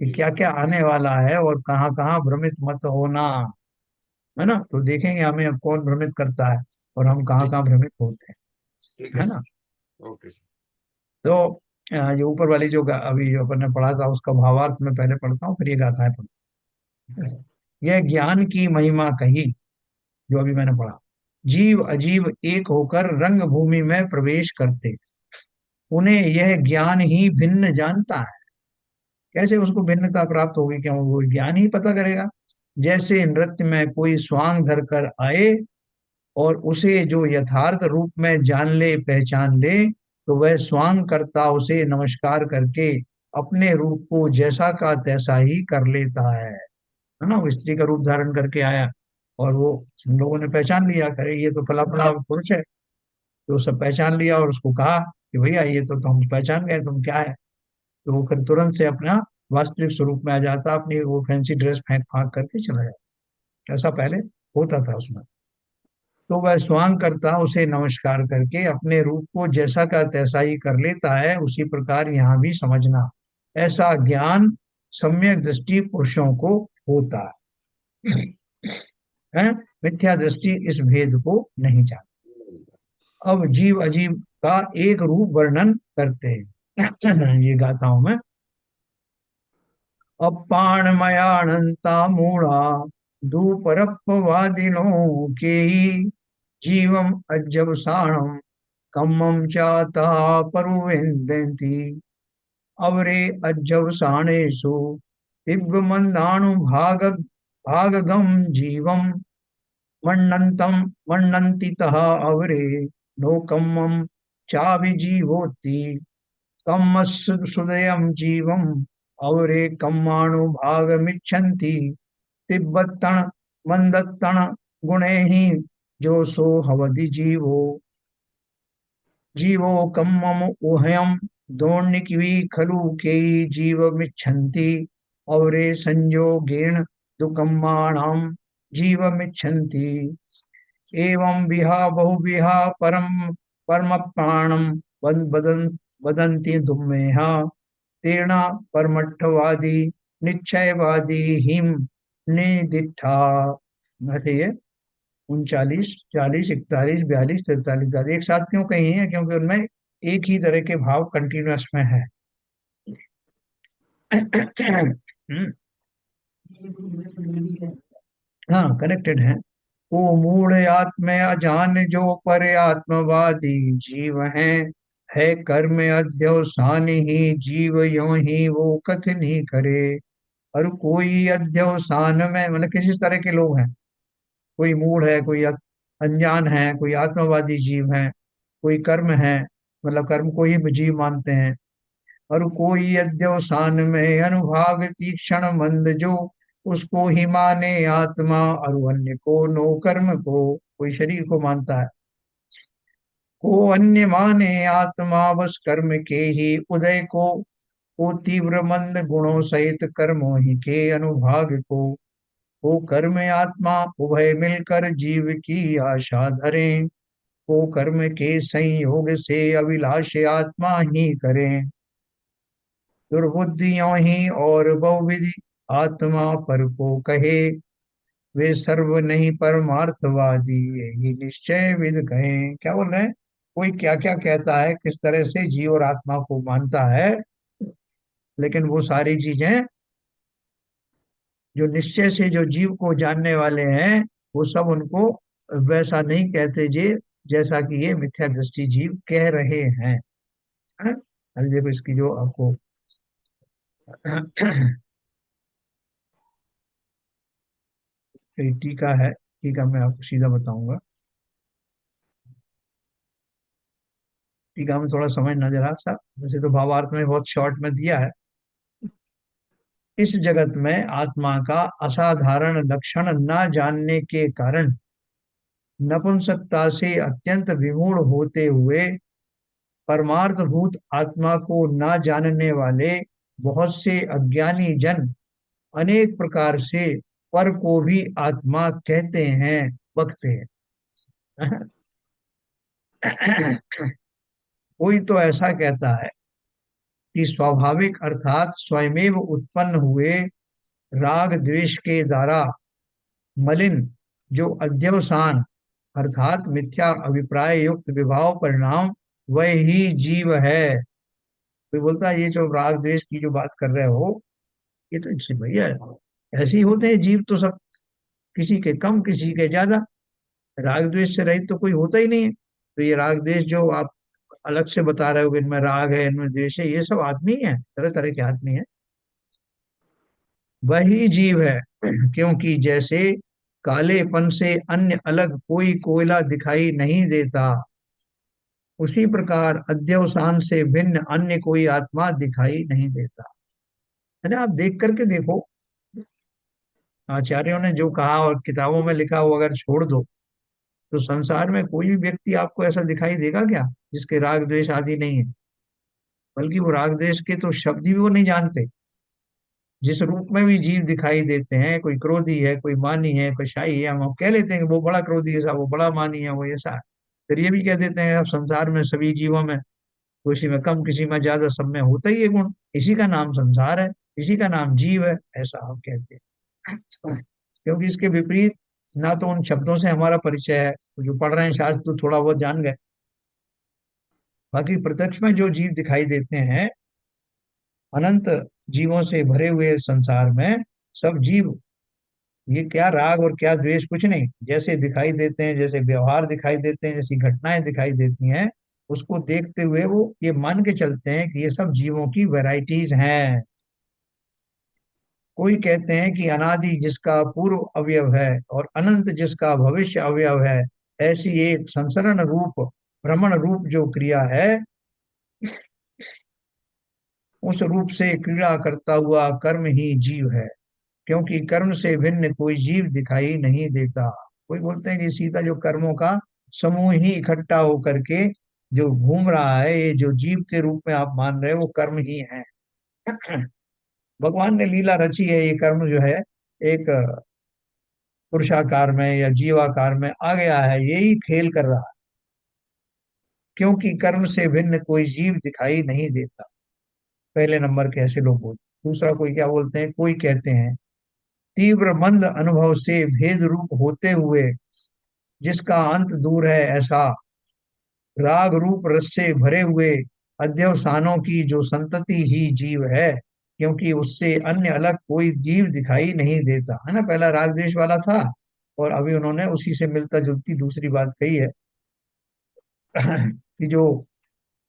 कि जी क्या क्या आने वाला है और कहाँ कहाँ भ्रमित मत होना। है ना? तो देखेंगे हमें अब कौन भ्रमित करता है और हम कहाँ ठीक कहाँ भ्रमित होते ठीक हैं। है है ना? सर। Okay sir. तो जो ऊपर वाली जो अभी जो अपन ने पढ़ा था उसका भावार्थ मैं पहले पढ़ता हूँ, फिर ये गाथाएं पढ़ता। यह ज्ञान की महिमा कही, जो अभी मैंने पढ़ा। जीव अजीव एक होकर रंग भूमि में प्रवेश करते, उन्हें यह ज्ञान ही भिन्न जानता है। कैसे उसको भिन्नता प्राप्त होगी? क्या वो ज्ञान ही पता करेगा? जैसे नृत्य में कोई स्वांग धर कर आए, और उसे जो यथार्थ रूप में जान ले पहचान ले, तो वह स्वांग करता उसे नमस्कार करके अपने रूप को जैसा का तैसा ही कर लेता है ना? वो स्त्री का रूप धारण करके आया, और वो हम लोगों ने पहचान लिया, करे ये तो फला फला पुरुष है। तो सब पहचान लिया, और उसको कहा कि भैया ये तो हम पहचान गए, तुम क्या है। तो वो फिर तुरंत से अपना वास्तविक स्वरूप में आ जाता, अपनी वो फैंसी ड्रेस फेंक फाक करके चला जाता। ऐसा पहले होता था उसमें। तो वह स्वांग करता उसे नमस्कार करके अपने रूप को जैसा का तैसा ही कर लेता है, उसी प्रकार यहाँ भी समझना। ऐसा ज्ञान सम्यक दृष्टि पुरुषों को होता है। मिथ्या दृष्टि इस भेद को नहीं जानती। अब जीव अजीव का एक रूप वर्णन करते हैं ये गाथाओं में। अपाणमयानंता मूढ़ा दुपरप्पवादिनों के ही जीवम अजवसाणम कम्मम चाता परुवेन्ति अवरे अजवसाणेषु दिव्यमन्दाणु भागगम जीवम मन्नन्तं मन्नन्ति तः अवरे लोकम्मं चाभिजीवोति कम्मस्सुदयं जीवम् अवरे कम्माणु भागमिच्छन्ति तिब्बत्तण मंदत्तण गुणैः जो सो हवति जीवो जीवो कम्मम ऊहयम् दोर्निकिवी खलु के जीवमिच्छन्ति अवरे संयोगेन दुकम्माणां जीवमिच्छन्ति एवं विहा बहुविहा परम परम प्राणम वदन्ति दुम्मेह तेना परमठवादी निश्चयवादी हिम निदिठा। ऐसे ये 39, 40, 41, 42, 43 एक साथ क्यों कही है? क्योंकि उनमें एक ही तरह के भाव कंटिन्यूअस में है। हाँ, कनेक्टेड है। ओ मूढ़ आत्म अजान जो पर आत्मवादी जीव है कर्म अध्यवसान ही जीव यों ही वो कथन ही करे। और कोई अध्यवसान में मतलब किसी तरह के लोग हैं, कोई मूढ़ है, कोई अनजान है, कोई आत्मवादी जीव है, कोई कर्म है मतलब कर्म को ही जीव मानते हैं। और कोई अध्यवसान में अनुभाग तीक्ष्ण मंद जो उसको ही माने आत्मा और अन्य को नो कर्म को, कोई शरीर को मानता है, को अन्य माने आत्मा बस कर्म के ही उदय को तीव्र मंद गुणों सहित कर्मों ही के अनुभाग को कर्म आत्मा उभय मिलकर जीव की आशा धरें, को कर्म के संयोग से अभिलाष आत्मा ही करें। दुर्बुद्धियों ही और बहुविधि आत्मा पर को कहे, वे सर्व नहीं परमार्थवादी यही निश्चय विद कहें। क्या बोल रहे हैं? कोई क्या क्या कहता है, किस तरह से जीव और आत्मा को मानता है, लेकिन वो सारी चीजें जो निश्चय से जो जीव को जानने वाले हैं वो सब उनको वैसा नहीं कहते जे जैसा कि ये मिथ्या दृष्टि जीव कह रहे हैं। अभी देखो इसकी जो आपको टीका है, टीका मैं आपको सीधा बताऊंगा। टीका में थोड़ा समझना जरा सा, वैसे तो भावार्थ में बहुत शॉर्ट में दिया है। इस जगत में आत्मा का असाधारण लक्षण न जानने के कारण नपुंसकता से अत्यंत विमूढ़ होते हुए परमार्थभूत आत्मा को न जानने वाले बहुत से अज्ञानी जन अनेक प्रकार से पर को भी आत्मा कहते हैं, बकते हैं। कोई तो ऐसा कहता है कि स्वाभाविक अर्थात स्वयमेव उत्पन्न हुए राग द्वेष के द्वारा मलिन जो अध्यवसान अर्थात मिथ्या अभिप्राय युक्त विभाव परिणाम वह ही जीव है। कोई बोलता है ये जो राग द्वेष की जो बात कर रहे हो ये तो इससे भैया ऐसे ही होते हैं जीव तो सब, किसी के कम किसी के ज्यादा। राग द्वेष से रहित तो कोई होता ही नहीं है। तो ये राग द्वेष जो आप अलग से बता रहे हो कि इनमें राग है इनमें द्वेष है, ये सब आदमी है, तरह तरह के आदमी है, वही जीव है। क्योंकि जैसे कालेपन से अन्य अलग कोई कोयला दिखाई नहीं देता, उसी प्रकार अध्यवसान से भिन्न अन्य कोई आत्मा दिखाई नहीं देता। है ना? आप देख करके देखो, आचार्यों ने जो कहा और किताबों में लिखा वो अगर छोड़ दो तो संसार में कोई भी व्यक्ति आपको ऐसा दिखाई देगा क्या जिसके राग द्वेष आदि नहीं है? बल्कि वो राग द्वेष के तो शब्द ही वो नहीं जानते। जिस रूप में भी जीव दिखाई देते हैं, कोई क्रोधी है, कोई मानी है, कोई शाही है, हम कह लेते हैं कि वो बड़ा क्रोधी है, वो बड़ा मानी है, वो ऐसा है। फिर ये भी कह देते हैं अब संसार में सभी जीवों में किसी में कम किसी में ज्यादा सब में होता ही है गुण, इसी का नाम संसार है, इसी का नाम जीव है, ऐसा आप कहते हैं। क्योंकि इसके विपरीत ना तो उन शब्दों से हमारा परिचय है, जो पढ़ रहे हैं शायद तो थोड़ा बहुत जान गए। बाकी प्रत्यक्ष में जो जीव दिखाई देते हैं, अनंत जीवों से भरे हुए संसार में सब जीव, ये क्या राग और क्या द्वेष, कुछ नहीं, जैसे दिखाई देते हैं, जैसे व्यवहार दिखाई देते हैं, जैसी घटनाएं दिखाई देती हैं, उसको देखते हुए वो ये मान के चलते हैं कि ये सब जीवों की वैरायटीज हैं। कोई कहते हैं कि अनादि जिसका पूर्व अवयव है और अनंत जिसका भविष्य अवयव है, ऐसी एक संसरण रूप, भ्रमण रूप जो क्रिया है, उस रूप से क्रीड़ा करता हुआ कर्म ही जीव है, क्योंकि कर्म से भिन्न कोई जीव दिखाई नहीं देता। कोई बोलते हैं कि सीधा जो कर्मों का समूह ही इकट्ठा होकर के जो घूम रहा है, ये जो जीव के रूप में आप मान रहे हो, वो कर्म ही है। भगवान ने लीला रची है, ये कर्म जो है एक पुरुषाकार में या जीवाकार में आ गया है, यही खेल कर रहा है, क्योंकि कर्म से भिन्न कोई जीव दिखाई नहीं देता। पहले नंबर के ऐसे लोग बोलते। दूसरा कोई क्या बोलते हैं, कोई कहते हैं तीव्र मंद अनुभव से भेद रूप होते हुए जिसका अंत दूर है, ऐसा राग रूप रस से भरे हुए अध्यवसानों की जो संतति ही जीव है, क्योंकि उससे अन्य अलग कोई जीव दिखाई नहीं देता। है ना, पहला राग द्वेष वाला था, और अभी उन्होंने उसी से मिलता जुलती दूसरी बात कही है। कि जो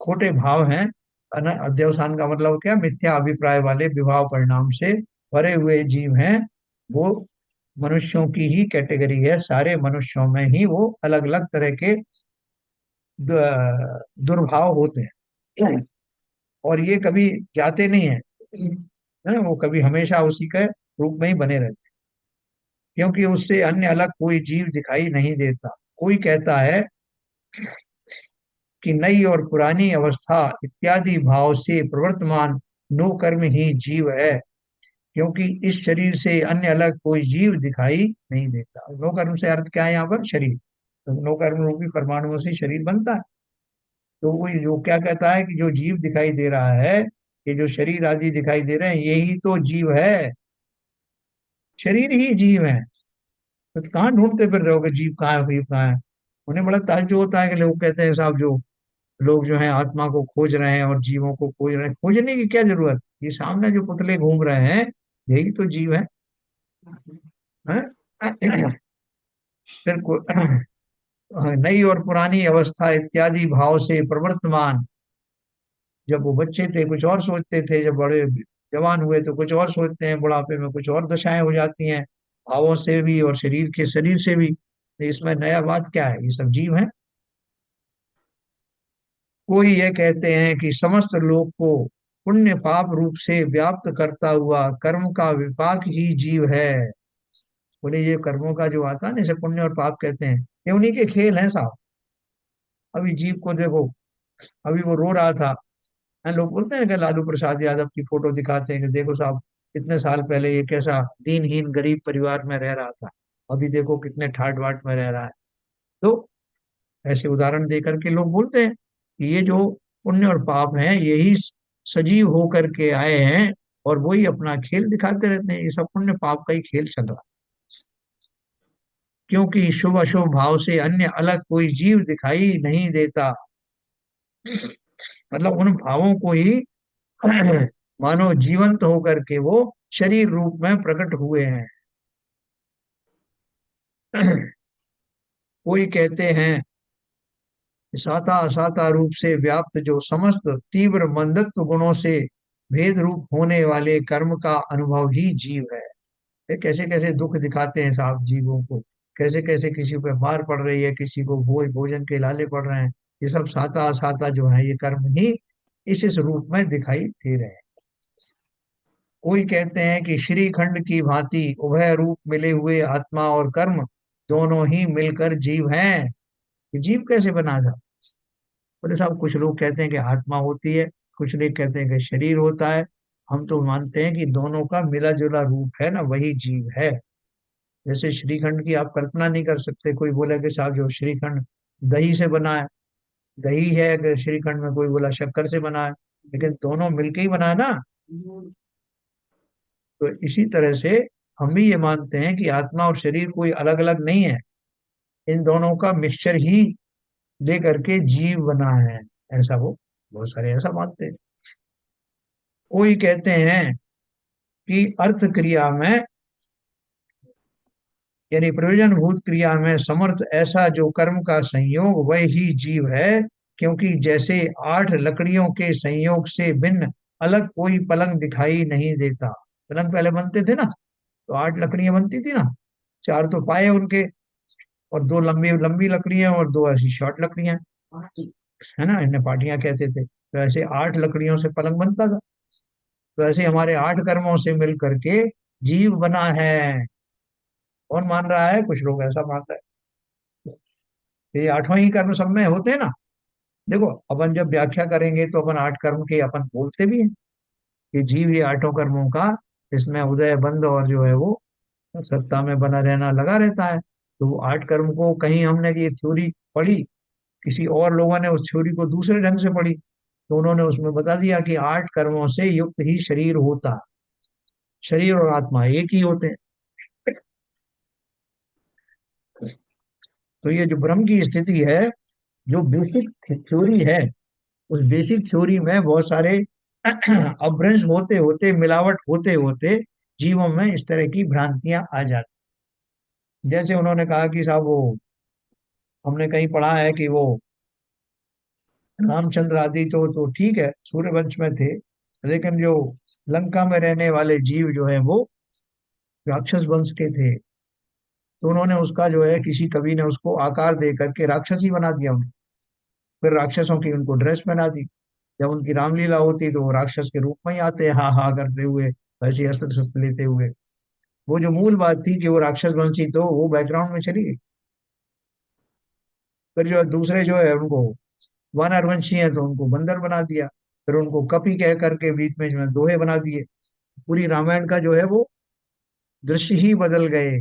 खोटे भाव हैं, अध्यवसान का मतलब क्या, मिथ्या अभिप्राय वाले विभाव परिणाम से भरे हुए जीव हैं, वो मनुष्यों की ही कैटेगरी है। सारे मनुष्यों में ही वो अलग अलग तरह के दुर्भाव होते हैं, और ये कभी जाते नहीं है, वो कभी हमेशा उसी के रूप में ही बने रहते हैं, क्योंकि उससे अन्य अलग कोई जीव दिखाई नहीं देता। कोई कहता है कि नई और पुरानी अवस्था इत्यादि भाव से प्रवर्तमान नो कर्म ही जीव है, क्योंकि इस शरीर से अन्य अलग कोई जीव दिखाई नहीं देता। नो कर्म से अर्थ क्या है यहाँ पर, शरीर। तो नो कर्म रूपी परमाणुओं से शरीर बनता है। तो वो जो क्या कहता है कि जो जीव दिखाई दे रहा है, ये जो शरीर आदि दिखाई दे रहे हैं, यही तो जीव है, शरीर ही जीव है। तो कहाँ ढूंढते फिर रहोगे जीव कहाँ है, जीव कहाँ है। उन्हें बड़ा ताज्जुब होता है कि लोग कहते हैं साहब, जो लोग जो हैं आत्मा को खोज रहे हैं और जीवों को खोज रहे हैं, खोजने की क्या जरूरत, ये सामने जो पुतले घूम रहे हैं, यही तो जीव है। हैं? फिर नई और पुरानी अवस्था इत्यादि भाव से प्रवर्तमान, जब वो बच्चे थे कुछ और सोचते थे, जब बड़े जवान हुए तो कुछ और सोचते हैं, बुढ़ापे में कुछ और दशाएं हो जाती हैं, भावों से भी और शरीर से भी। तो इसमें नया बात क्या है, ये सब जीव है। कोई ये कहते हैं कि समस्त लोक को पुण्य पाप रूप से व्याप्त करता हुआ कर्म का विपाक ही जीव है। बोले ये कर्मों का जो आता है ना, इसे पुण्य और पाप कहते हैं, ये उन्हीं के खेल हैं साहब। अभी जीव को देखो, अभी वो रो रहा था, लोग बोलते हैं कि लालू प्रसाद यादव की फोटो दिखाते हैं कि देखो साहब, इतने साल पहले ये कैसा दीनहीन गरीब परिवार में रह रहा था, अभी देखो कितने ठाट बाट में रह रहा है। तो ऐसे उदाहरण दे करके लोग बोलते हैं कि ये जो पुण्य और पाप हैं, यही सजीव होकर के आए हैं, और वही अपना खेल दिखाते रहते हैं। ये सब पुण्य पाप का ही खेल चल रहा है, क्योंकि शुभ अशुभ भाव से अन्य अलग कोई जीव दिखाई नहीं देता। मतलब उन भावों को ही मानो जीवंत होकर के वो शरीर रूप में प्रकट हुए हैं। कोई कहते हैं साता असाता रूप से व्याप्त जो समस्त तीव्र मंदत्व गुणों से भेद रूप होने वाले कर्म का अनुभव ही जीव है। ये कैसे कैसे दुख दिखाते हैं साहब जीवों को, कैसे कैसे किसी पे मार पड़ रही है, किसी को भोजन के लाले पड़ रहे हैं, ये सब साता असाता जो है, ये कर्म ही इस रूप में दिखाई दे रहे हैं। कोई कहते हैं कि श्रीखंड की भांति उभय रूप मिले हुए आत्मा और कर्म दोनों ही मिलकर जीव हैं। कि जीव कैसे बना था, बोले साहब कुछ लोग कहते हैं कि आत्मा होती है, कुछ लोग कहते हैं कि शरीर होता है। हम तो मानते हैं कि दोनों का मिला जुला रूप है ना, वही जीव है। जैसे श्रीखंड की आप कल्पना नहीं कर सकते, कोई बोले कि साहब जो श्रीखंड दही से बना है, दही है कि श्रीखंड में, कोई बोला शक्कर से बना है, लेकिन दोनों मिलके ही बना है ना। तो इसी तरह से हम भी ये मानते हैं कि आत्मा और शरीर कोई अलग अलग नहीं है, इन दोनों का मिक्सचर ही लेकर के जीव बना है। ऐसा वो बहुत सारे ऐसा मानते हैं। कोई कहते हैं कि अर्थ क्रिया में, यानी प्रयोजनभूत क्रिया में समर्थ ऐसा जो कर्म का संयोग वह ही जीव है, क्योंकि जैसे 8 लकड़ियों के संयोग से भिन्न अलग कोई पलंग दिखाई नहीं देता। पलंग पहले बनते थे ना, तो 8 लकड़ियां बनती थी ना, 4 तो पाए उनके, और 2 लंबी लंबी लकड़ियां और 2 ऐसी शॉर्ट लकड़ियां, है ना, इन्हें पाटियां कहते थे। तो ऐसे 8 लकड़ियों से पलंग बनता था। तो ऐसे हमारे 8 कर्मों से मिल करके जीव बना है। कौन मान रहा है? कुछ लोग ऐसा मान रहे हैं ये 8वां ही कर्म सब में होते हैं ना। देखो, अपन जब व्याख्या करेंगे तो अपन 8 कर्म के अपन बोलते भी हैं कि जीव ये 8 कर्मों का, इसमें उदय बंध और जो है वो सत्ता में बना रहना लगा रहता है। तो वो 8 कर्म को कहीं हमने ये थ्योरी पढ़ी, किसी और लोगों ने उस थ्योरी को दूसरे ढंग से पढ़ी, तो उन्होंने उसमें बता दिया कि 8 कर्मों से युक्त ही शरीर होता है। शरीर और आत्मा एक ही होते हैं। तो ये जो ब्रह्म की स्थिति है, जो बेसिक थ्योरी है, उस बेसिक थ्योरी में बहुत सारे अपभ्रंश होते होते, मिलावट होते होते जीवों में इस तरह की भ्रांतियां आ जाती। जैसे उन्होंने कहा कि साहब वो, हमने कहीं पढ़ा है कि वो रामचंद्र आदि तो ठीक है सूर्यवंश में थे, लेकिन जो लंका में रहने वाले जीव जो है वो राक्षस वंश के थे। तो उन्होंने उसका जो है, किसी कवि ने उसको आकार दे करके राक्षसी बना दिया उन्हें। फिर राक्षसों की उनको ड्रेस पहना दी। जब उनकी रामलीला होती तो वो राक्षस के रूप में ही आते हैं, हा हा करते हुए, वैसे अस्त्र शस्त्र लेते हुए। वो जो मूल बात थी कि वो राक्षस वंशी, तो वो बैकग्राउंड में चली गई। फिर जो दूसरे जो है उनको वानर वंशी है, तो उनको बंदर बना दिया। फिर उनको कपि कह करके बीच में जो है दोहे बना दिए। पूरी रामायण का जो है वो दृश्य ही बदल गए।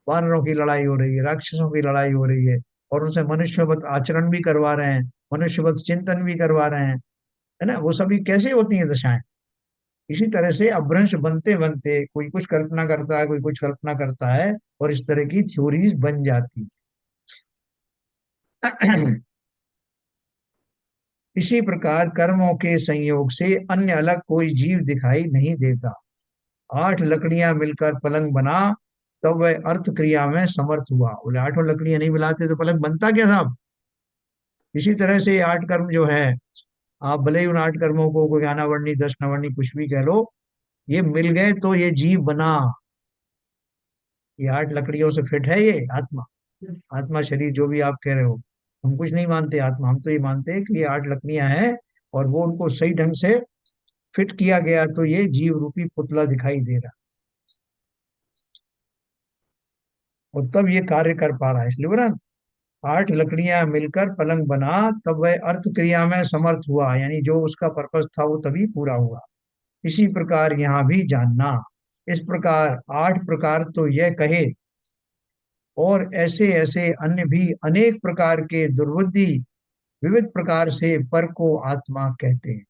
वानरों की लड़ाई हो रही है, राक्षसों की लड़ाई हो रही है, और उनसे मनुष्यवत आचरण भी करवा रहे हैं, मनुष्यवत चिंतन भी करवा रहे हैं, है ना। वो सभी कैसे होती हैं दशाएं? इसी तरह से अपभ्रंश बनते बनते कोई कुछ कल्पना करता है, कोई कुछ कल्पना करता है, और इस तरह की थ्योरीज बन जाती। इसी प्रकार कर्मों के संयोग से अन्य अलग कोई जीव दिखाई नहीं देता। 8 लकड़ियां मिलकर पलंग बना, तब वह अर्थ क्रिया में समर्थ हुआ। बोले 8 लकड़ियां नहीं मिलाते तो पलंग बनता क्या साहब? इसी तरह से ये 8 कर्म जो है, आप भले ही उन 8 कर्मों को कोई अनावरणी 10 नवरणी कुछ भी कह लो, ये मिल गए तो ये जीव बना। ये 8 लकड़ियों से फिट है ये आत्मा। आत्मा शरीर जो भी आप कह रहे हो, हम कुछ नहीं मानते आत्मा, हम तो ये मानते हैं कि ये 8 लकड़ियां हैं, और वो उनको सही ढंग से फिट किया गया तो ये जीव रूपी पुतला दिखाई दे रहा, और तब ये कार्य कर पा रहा है। इसलिए बोला 8 लकड़ियां मिलकर पलंग बना, तब वह अर्थ क्रिया में समर्थ हुआ, यानी जो उसका पर्पस था वो तभी पूरा हुआ। इसी प्रकार यहाँ भी जानना। इस प्रकार 8 प्रकार तो यह कहे, और ऐसे ऐसे अन्य भी अनेक प्रकार के दुर्बुद्धि विविध प्रकार से पर को आत्मा कहते हैं,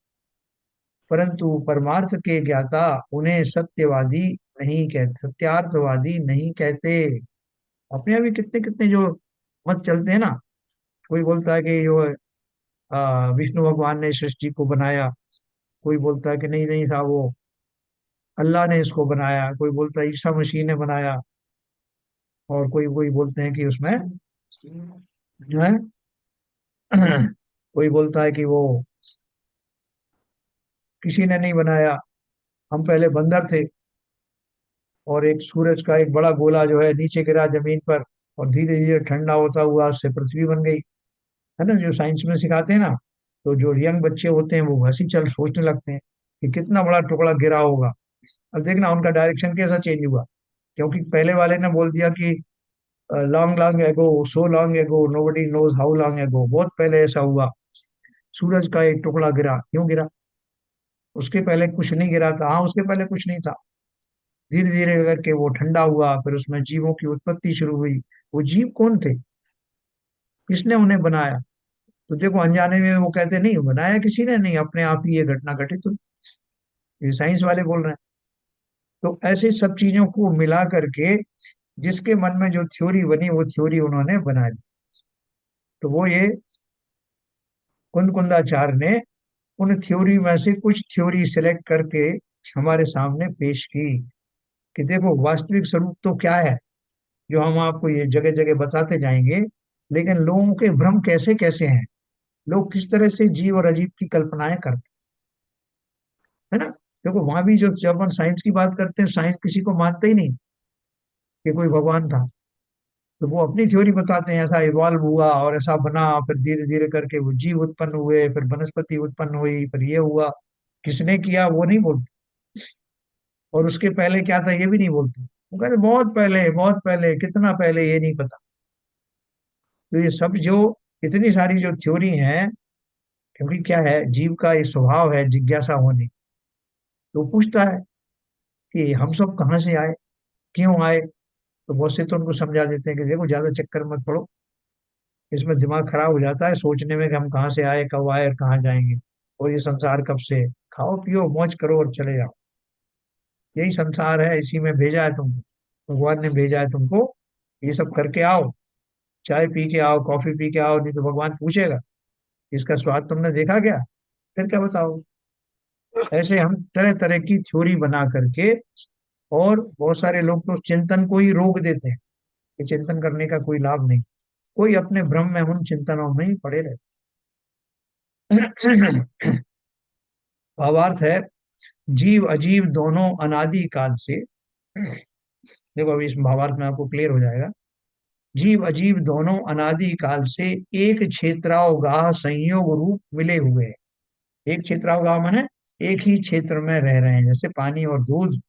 परंतु परमार्थ के ज्ञाता उन्हें सत्यवादी नहीं कहते, सत्यार्थवादी नहीं कहते। अपने अभी कितने कितने जो मत चलते हैं ना, कोई बोलता है कि जो विष्णु भगवान ने सृष्टि को बनाया, कोई बोलता है कि नहीं नहीं था वो अल्लाह ने इसको बनाया, कोई बोलता है ईसा मसीह ने बनाया, और कोई कोई बोलते हैं कि उसमें जो है कोई बोलता है कि वो किसी ने नहीं बनाया, हम पहले बंदर थे, और एक सूरज का एक बड़ा गोला जो है नीचे गिरा जमीन पर, और धीरे धीरे ठंडा होता हुआ उससे पृथ्वी बन गई, है ना, जो साइंस में सिखाते हैं ना। तो जो यंग बच्चे होते हैं वो हंसी चल सोचने लगते हैं कि कितना बड़ा टुकड़ा गिरा होगा। अब देखना उनका डायरेक्शन कैसा चेंज हुआ, क्योंकि पहले वाले ने बोल दिया कि long long ago, so long ago, nobody knows how long ago, बहुत पहले ऐसा हुआ, सूरज का एक टुकड़ा गिरा। क्यों गिरा? उसके पहले कुछ नहीं गिरा था। हाँ, उसके पहले कुछ नहीं था। धीरे धीरे करके वो ठंडा हुआ, फिर उसमें जीवों की उत्पत्ति शुरू हुई। वो जीव कौन थे? किसने उन्हें बनाया? तो देखो, अनजाने में वो कहते नहीं बनाया किसी ने नहीं, अपने आप ही ये घटना घटित हुई। ये साइंस वाले बोल रहे हैं। तो ऐसे सब चीजों को मिला करके जिसके मन में जो थ्योरी बनी वो थ्योरी उन्होंने बना ली। तो वो ये कुंदकुंदाचार्य ने उन थ्योरी में से कुछ थ्योरी सिलेक्ट करके हमारे सामने पेश की कि देखो वास्तविक स्वरूप तो क्या है, जो हम आपको ये जगह जगह बताते जाएंगे। लेकिन लोगों के भ्रम कैसे कैसे हैं, लोग किस तरह से जीव और अजीब की कल्पनाएं करते हैं, है ना। देखो वहां भी जो जब अपन साइंस की बात करते हैं, साइंस किसी को मानता ही नहीं कि कोई भगवान था। तो वो अपनी थ्योरी बताते हैं, ऐसा इवॉल्व हुआ और ऐसा बना, फिर धीरे धीरे करके वो जीव उत्पन्न हुए, फिर वनस्पति उत्पन्न हुई, फिर ये हुआ। किसने किया वो नहीं बोलते, और उसके पहले क्या था ये भी नहीं बोलते। वो कहते बहुत पहले, कितना पहले ये नहीं पता। तो ये सब जो इतनी सारी जो थ्योरी हैं, क्योंकि क्या है, जीव का ये स्वभाव है जिज्ञासा होने। तो वो पूछता है कि हम सब कहाँ से आए, क्यों आए। तो बहुत से तो उनको समझा देते हैं कि देखो ज्यादा चक्कर मत पड़ो, इसमें दिमाग खराब हो जाता है सोचने में कि हम कहाँ से आए, कब आए और कहाँ जाएंगे, और ये संसार कब से है। खाओ पियो मौज करो और चले जाओ, यही संसार है, इसी में भेजा है तुमको, भगवान ने भेजा है तुमको। ये सब करके आओ, चाय पी के आओ, कॉफी पी के आओ, नहीं तो भगवान पूछेगा इसका स्वाद तुमने देखा क्या, फिर क्या बताओ। ऐसे हम तरह तरह की थ्योरी बना करके, और बहुत सारे लोग तो चिंतन को ही रोक देते हैं कि चिंतन करने का कोई लाभ नहीं, कोई अपने भ्रम में उन चिंतनों में ही पड़े रहते। भावार्थ है, जीव अजीव दोनों अनादि काल से, देखो अभी इस भावार्थ में आपको क्लियर हो जाएगा। जीव अजीव दोनों अनादि काल से एक क्षेत्रावगाह संयोग रूप मिले हुए हैं। एक क्षेत्रावगाह माने एक ही क्षेत्र में रह रहे हैं, जैसे पानी और दूध,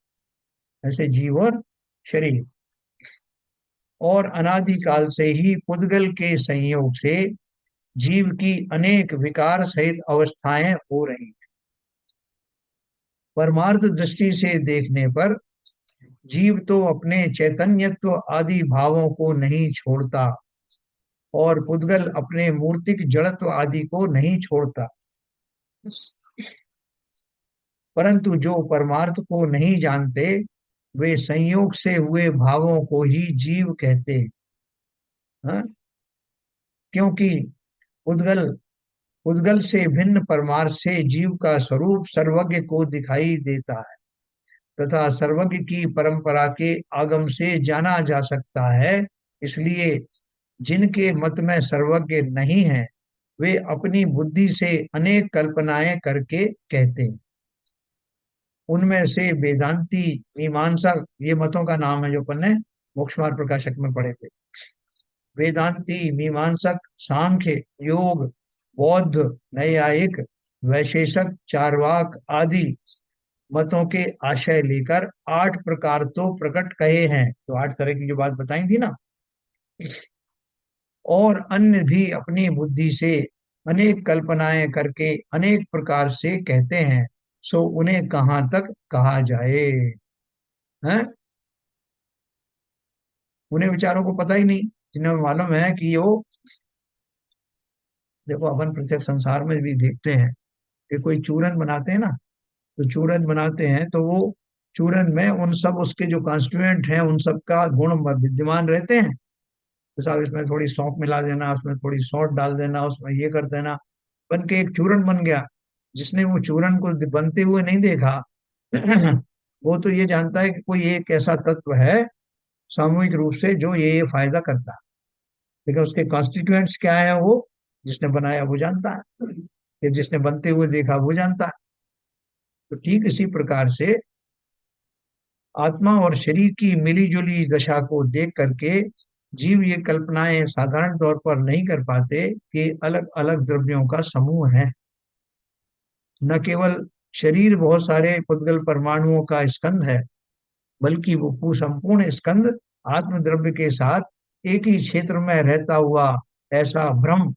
ऐसे जीव और शरीर। और अनादि काल से ही पुद्गल के संयोग से जीव की अनेक विकार सहित अवस्थाएं हो रही हैं। परमार्थ दृष्टि से देखने पर जीव तो अपने चैतन्यत्व आदि भावों को नहीं छोड़ता, और पुद्गल अपने मूर्तिक जड़त्व आदि को नहीं छोड़ता। परंतु जो परमार्थ को नहीं जानते, वे संयोग से हुए भावों को ही जीव कहते हैं। हाँ? क्योंकि उद्गल उद्गल से भिन्न परमार्थ से जीव का स्वरूप सर्वज्ञ को दिखाई देता है, तथा सर्वज्ञ की परंपरा के आगम से जाना जा सकता है। इसलिए जिनके मत में सर्वज्ञ नहीं है, वे अपनी बुद्धि से अनेक कल्पनाएं करके कहते हैं। उनमें से वेदांती, मीमांसा, ये मतों का नाम है जो अपन ने मोक्ष मार्ग प्रकाशक में पढ़े थे। वेदांती, मीमांसक, सांख्य, योग, बौद्ध, नैयायिक, वैशेषक, चार्वाक आदि मतों के आशय लेकर 8 प्रकार तो प्रकट कहे हैं, तो 8 तरह की जो बात बताई थी ना। और अन्य भी अपनी बुद्धि से अनेक कल्पनाएं करके अनेक प्रकार से कहते हैं, सो उन्हें कहाँ तक कहा जाए। हैं? उन्हें विचारों को पता ही नहीं, जिन्हें मालूम है कि वो, देखो अपन प्रत्यक्ष संसार में भी देखते हैं कि कोई चूरन बनाते हैं ना, तो चूरन बनाते हैं तो वो चूरन में उन सब उसके जो कॉन्स्टिट्यूएंट हैं उन सब का गुण विद्यमान रहते हैं। तो साहब इसमें थोड़ी सौंफ मिला देना, उसमें थोड़ी सौंठ डाल देना, उसमें ये कर देना, बन के एक चूरन बन गया। जिसने वो चूरन को बनते हुए नहीं देखा वो तो ये जानता है कि कोई एक ऐसा तत्व है सामूहिक रूप से जो ये फायदा करता है, लेकिन उसके कॉन्स्टिट्यूएंट्स क्या है वो जिसने बनाया वो जानता है, या जिसने बनते हुए देखा वो जानता है। तो ठीक इसी प्रकार से आत्मा और शरीर की मिलीजुली दशा को देख करके जीव ये कल्पनाएं साधारण तौर पर नहीं कर पाते कि अलग अलग द्रव्यों का समूह है। न केवल शरीर बहुत सारे पुद्गल परमाणुओं का स्कंद है, बल्कि वो संपूर्ण स्कंद आत्मद्रव्य के साथ एक ही क्षेत्र में रहता हुआ ऐसा भ्रम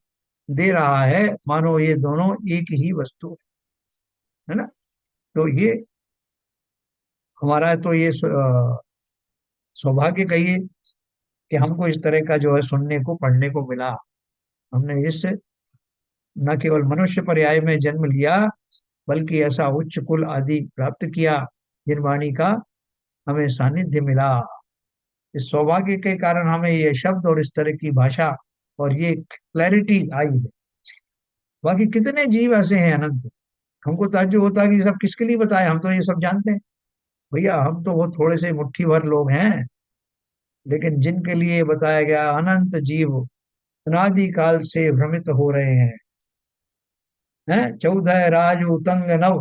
दे रहा है, मानो ये दोनों एक ही वस्तु है ना। तो ये हमारा तो ये सौभाग्य कहिए कि हमको इस तरह का जो है सुनने को पढ़ने को मिला। हमने इस न केवल मनुष्य पर्याय में जन्म लिया, बल्कि ऐसा उच्च कुल आदि प्राप्त किया जिन वाणी का हमें सानिध्य मिला। इस सौभाग्य के कारण हमें ये शब्द और इस तरह की भाषा और ये क्लैरिटी आई है। बाकी कितने जीव ऐसे हैं अनंत, हमको ताज्जुब होता है कि ये सब किसके लिए बताए, हम तो ये सब जानते हैं। भैया हम तो वो थोड़े से मुट्ठी भर लोग हैं, लेकिन जिनके लिए बताया गया अनंत जीव अनादि काल से भ्रमित हो रहे हैं 14 राजू तंग नव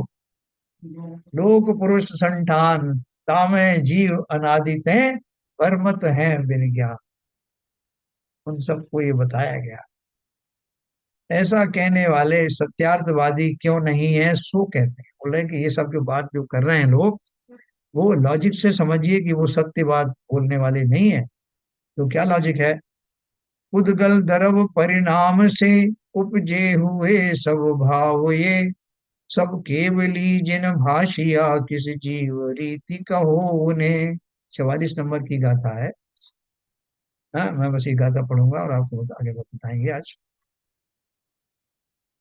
लोक पुरुष संठान तामे जीव अनादित हैं परमत हैं बिन ज्ञान। उन सबको ये बताया गया। ऐसा कहने वाले सत्यार्थवादी क्यों नहीं है, सो कहते हैं। बोल रहे हैं कि ये सब जो बात जो कर रहे हैं लोग, वो लॉजिक से समझिए कि वो सत्य बात बोलने वाले नहीं है। तो क्या लॉजिक है? उद्गल द्रव परिणाम से उपजे हुए सब भाव ये सब केवली जिन भाषिया किस जीव रीति कहो उन्हें। 44 नंबर की गाथा है। हाँ, मैं बस ये गाथा पढ़ूंगा और आपको आगे बताएंगे आज।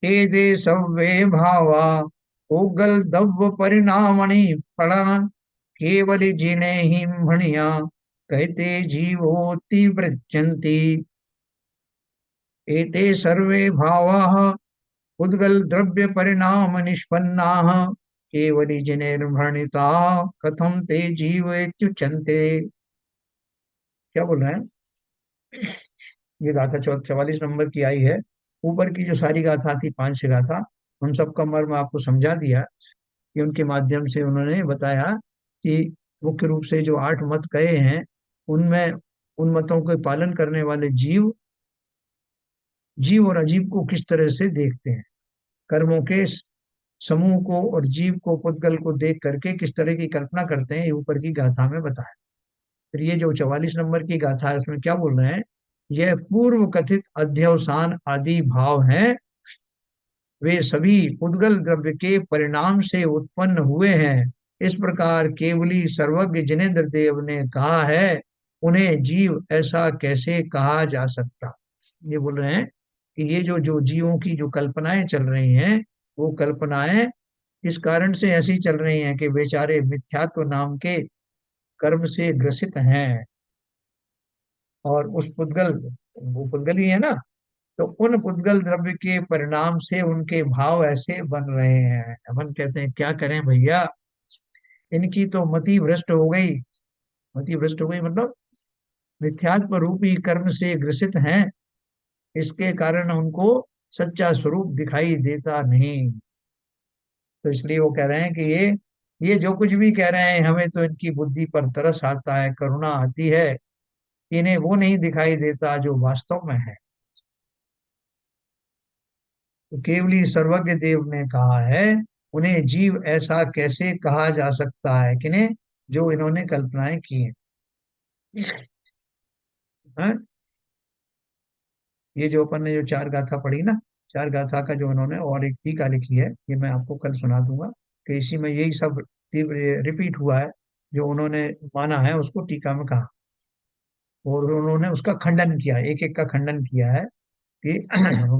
हे दे सव्वे भावा उगल दव्व परिणामणि फला केवल जिने ही भणिया कहते जीवोति वृक्षन्ति। एते सर्वे भावाः उद्गल द्रव्य परिणाम निष्पन्नाः केवली जनेर्भणिताः कथम ते जीव इत्युच्यन्ते। क्या बोल रहे हैं? ये गाथा 44 नंबर की आई है। ऊपर की जो सारी गाथा थी, 5 गाथा, उन सब का मर्म आपको समझा दिया कि उनके माध्यम से उन्होंने बताया कि मुख्य रूप से जो 8 मत कहे हैं, उनमें उन मतों के पालन करने वाले जीव जीव और अजीव को किस तरह से देखते हैं, कर्मों के समूह को और जीव को पुद्गल को देख करके किस तरह की कल्पना करते हैं, ये ऊपर की गाथा में बताया। फिर ये जो 44 नंबर की गाथा है, इसमें क्या बोल रहे हैं? यह पूर्व कथित अध्यवसान आदि भाव हैं, वे सभी पुद्गल द्रव्य के परिणाम से उत्पन्न हुए हैं। इस प्रकार केवली सर्वज्ञ जिनेन्द्र देव ने कहा है, उन्हें जीव ऐसा कैसे कहा जा सकता। ये बोल रहे हैं कि ये जो जो जीवों की जो कल्पनाएं चल रही हैं, वो कल्पनाएं इस कारण से ऐसी चल रही हैं कि बेचारे मिथ्यात्व नाम के कर्म से ग्रसित हैं। और उस पुद्गल, वो पुद्गल ही है ना, तो उन पुद्गल द्रव्य के परिणाम से उनके भाव ऐसे बन रहे हैं। अपन कहते हैं क्या करें भैया, इनकी तो मति भ्रष्ट हो गई। मति भ्रष्ट हो गई मतलब मिथ्यात्व रूपी कर्म से ग्रसित हैं, इसके कारण उनको सच्चा स्वरूप दिखाई देता नहीं। तो इसलिए वो कह रहे हैं कि ये जो कुछ भी कह रहे हैं, हमें तो इनकी बुद्धि पर तरस आता है, करुणा आती है। इन्हें वो नहीं दिखाई देता जो वास्तव में है। तो केवली सर्वज्ञ देव ने कहा है, उन्हें जीव ऐसा कैसे कहा जा सकता है, किन्हें? जो इन्होंने कल्पनाएं की हैं। हैं? ये जो अपन ने जो 4 गाथा पढ़ी ना, 4 गाथा का जो उन्होंने और एक टीका लिखी है, ये मैं आपको कल सुना दूंगा कि इसी में यही सब रिपीट हुआ है जो उन्होंने माना है, उसको टीका में कहा। और उन्होंने उसका खंडन किया, एक एक का खंडन किया है कि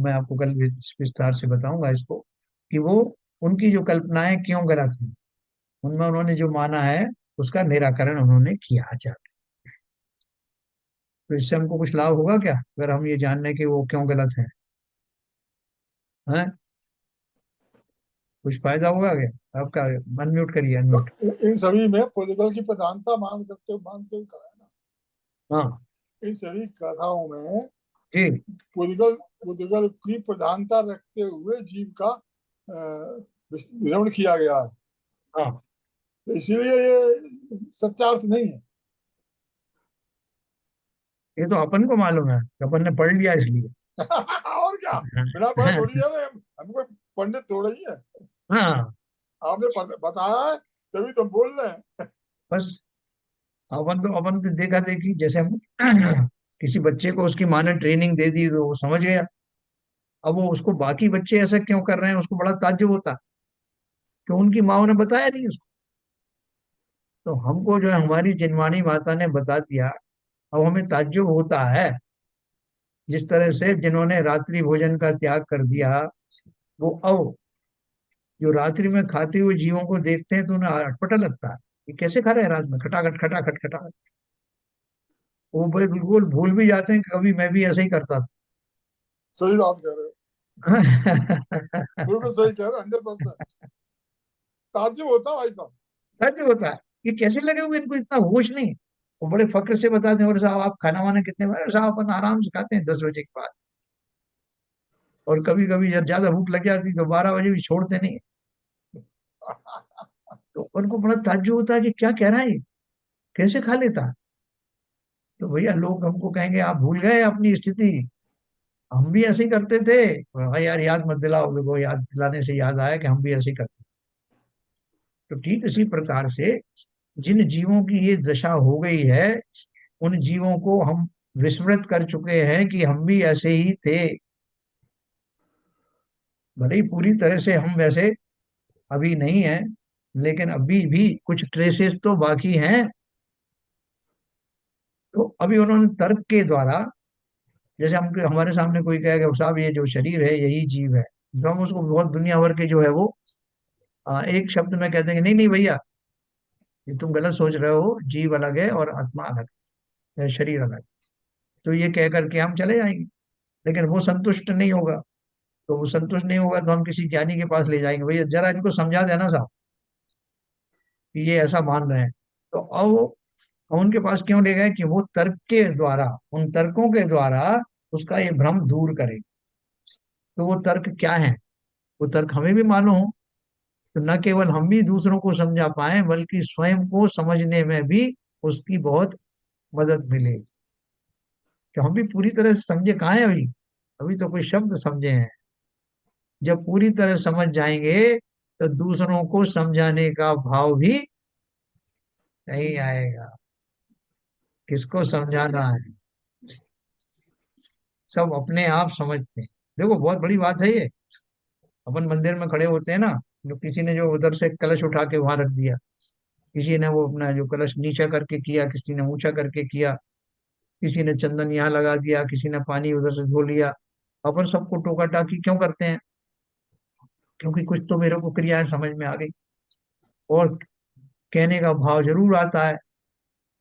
मैं आपको कल विस्तार से बताऊंगा इसको, कि वो उनकी जो कल्पनाएं क्यों गलत हैं, उनमें उन्होंने जो माना है उसका निराकरण उन्होंने किया। अच्छा, तो इससे हमको कुछ लाभ होगा क्या, अगर हम ये जान लें कि वो क्यों गलत है? हैं? कुछ फायदा होगा क्या आपका? अनम्यूट करिए, अनम्यूट। तो इन सभी में पोलिटिकल की प्रधानता मानते हुए कहा है ना, हाँ इन सभी कथाओं में जी। पोलिटिकल पोलिटिकल की प्रधानता रखते हुए जीव का विवरण किया गया है। हाँ, तो इसीलिए ये सत्यार्थ नहीं है। ये तो अपन को मालूम है, अपन ने पढ़ लिया इसलिए। और क्या, बिना पढ़े थोड़ी है, हम कोई पंडित थोड़ा ही है। हाँ, आपने बताया है तभी तो बोल रहे हैं। बस अपन तो देखा देखी, जैसे हम किसी बच्चे को उसकी माँ ने ट्रेनिंग दे दी तो वो समझ गया। अब वो उसको बाकी बच्चे ऐसा क्यों कर रहे हैं, उसको बड़ा ताज्जुब होता कि उनकी माँ ने बताया नहीं उसको। तो हमको जो है हमारी जिनवाणी माता ने बता दिया, अब हमें ताज्जुब होता है। जिस तरह से जिन्होंने रात्रि भोजन का त्याग कर दिया, वो अब जो रात्रि में खाते हुए जीवों को देखते हैं तो उन्हें अटपटा लगता है, ये कैसे खा रहे हैं रात में, खटाखट खटाखट खटाखट। वो बिल्कुल भूल भी जाते हैं कि कभी मैं भी ऐसे ही करता सही बात कह रहे हो, था। बिल्कुल सही कह रहे हो, 100%। ताज्जुब होता है भाई साहब। सच होता है, ये कैसे लगे हुए, इनको इतना होश नहीं। वो बड़े फक्र से बताते हैं, बोले साहब आप खाना वाना कितने बजे, साहब अपन आराम से खाते हैं 10 बजे के बाद, और कभी कभी जब ज्यादा भूख लग जाती तो 12 बजे भी छोड़ते नहीं। तो उनको बड़ा ताज्जुब होता है कि क्या कह रहा है ये, कैसे खा लेता है। तो भैया लोग हमको कहेंगे आप भूल गए अपनी स्थिति, हम भी ऐसे ही करते थे। भाई यार याद मत दिलाओ, देखो याद दिलाने से याद आया कि हम भी ऐसे ही करते। तो ठीक इसी प्रकार से जिन जीवों की ये दशा हो गई है, उन जीवों को हम विस्मृत कर चुके हैं कि हम भी ऐसे ही थे। भले ही पूरी तरह से हम वैसे अभी नहीं है, लेकिन अभी भी कुछ ट्रेसेस तो बाकी हैं। तो अभी उन्होंने तर्क के द्वारा, जैसे हम हमारे सामने कोई कहे कि साहब ये जो शरीर है यही जीव है, तो हम उसको बहुत दुनिया भर के जो है वो एक शब्द में कहते हैं कि नहीं नहीं भैया, ये तुम गलत सोच रहे हो, जीव अलग है और आत्मा अलग है, शरीर अलग है। तो ये कह करके हम चले जाएंगे, लेकिन वो संतुष्ट नहीं होगा। तो वो संतुष्ट नहीं होगा तो हम किसी ज्ञानी के पास ले जाएंगे, भैया जरा इनको समझा देना साहब कि ये ऐसा मान रहे हैं। तो अब हम उनके पास क्यों ले गए कि वो तर्क के द्वारा, उन तर्कों के द्वारा उसका ये भ्रम दूर करे। तो वो तर्क क्या है, वो तर्क हमें भी मालूम हो, तो न केवल हम भी दूसरों को समझा पाए बल्कि स्वयं को समझने में भी उसकी बहुत मदद मिले। कि हम भी पूरी तरह से समझे कहाँ है अभी, अभी तो कोई शब्द समझे हैं। जब पूरी तरह समझ जाएंगे तो दूसरों को समझाने का भाव भी नहीं आएगा, किसको समझाना है, सब अपने आप समझते हैं। देखो बहुत बड़ी बात है ये। अपन मंदिर में खड़े होते हैं ना, जो किसी ने जो उधर से कलश उठा के वहां रख दिया, किसी ने वो अपना जो कलश नीचा करके किया, किसी ने ऊंचा करके किया, किसी ने चंदन यहाँ लगा दिया, किसी ने पानी उधर से धो लिया। अपन सबको टोका टाकी क्यों करते हैं, क्योंकि कुछ तो मेरे को क्रियाएं समझ में आ गई, और कहने का भाव जरूर आता है।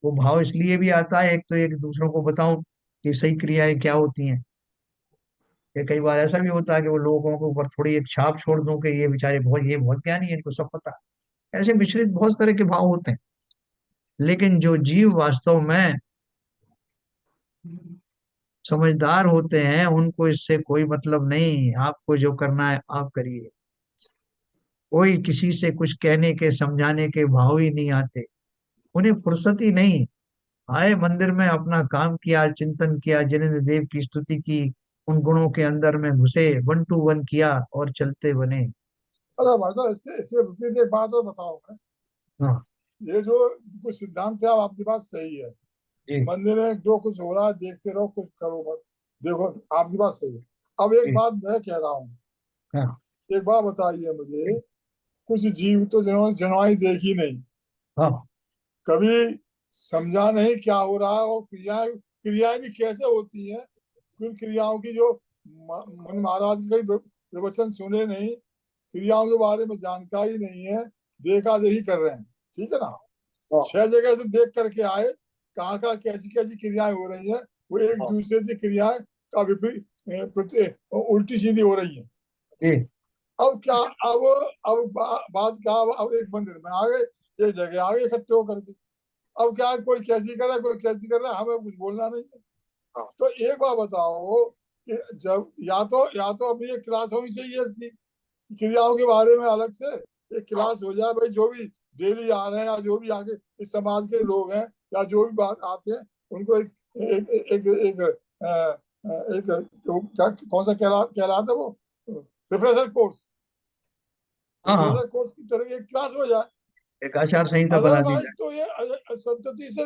वो भाव इसलिए भी आता है, एक तो एक दूसरों को बताऊं कि सही क्रियाएं क्या होती हैं। ये कई बार ऐसा भी होता है कि वो लोगों के ऊपर थोड़ी एक छाप छोड़ दूं कि ये बेचारे बहुत, ये बहुत ज्ञानी है, इनको सब पता है। ऐसे मिश्रित बहुत तरह के भाव होते हैं। लेकिन जो जीव वास्तव में समझदार होते हैं उनको इससे कोई मतलब नहीं, आपको जो करना है आप करिए। कोई किसी से कुछ कहने के समझाने के भाव ही नहीं आते, उन्हें फुर्सत ही नहीं। आए मंदिर में अपना काम किया, चिंतन किया, जिनेंद्र देव की स्तुति की, उन गुणों के अंदर में घुसे, 1 to 1 किया और चलते बने। अच्छा भाई साहब, इसके इसके विपरीत एक बात और बताओ मैं। हाँ ये जो कुछ सिद्धांत है, आपकी बात सही है। जी मंदिर में जो कुछ हो रहा है देखते रहो, कुछ करो मत। देखो, आपकी बात सही है। अब एक जी। बात मैं कह रहा हूँ, हाँ एक बात बताइए मुझे। कुछ जीव तो जिन्होंने जनवाई देखी नहीं, हाँ कभी समझा नहीं क्या हो रहा है, और क्रियाएं क्रियाएं भी कैसे होती हैं, उन क्रियाओं की जो मन महाराज के प्रवचन सुने नहीं, क्रियाओं के बारे में जानकारी नहीं है, देखा देखी कर रहे हैं, ठीक है ना। हाँ 6 जगह से देख करके आए, कहाँ कहाँ कैसी कैसी क्रियाएं हो रही हैं, वो एक हाँ, दूसरे से क्रियाएं का विपरीत उल्टी सीधी हो रही हैं। जी अब क्या, अब बात क्या, अब एक मंदिर में आ गए, एक जगह आ गए इकट्ठे होकर के। अब क्या है, कोई कैसी कर रहा है, कोई कैसी कर रहा है, हमें कुछ बोलना नहीं है। हाँ तो एक बात बताओ कि जब या तो अभी एक क्लास होनी चाहिए इसकी, क्रियाओं के बारे में अलग से एक हाँ क्लास हो जाए भाई, जो भी डेली आ रहे हैं या जो भी आगे इस समाज के लोग हैं या जो भी बात आते हैं, उनको एक एक एक एक, क्या कौन सा कहलाता है वो, रिफ्रेशर कोर्स, हाँ हाँ, रिफ्रेशर कोर्स की तरह एक क्लास हो जाए। एक आचार संहिता बना दी अदरवाइज जाए। तो ये संतति से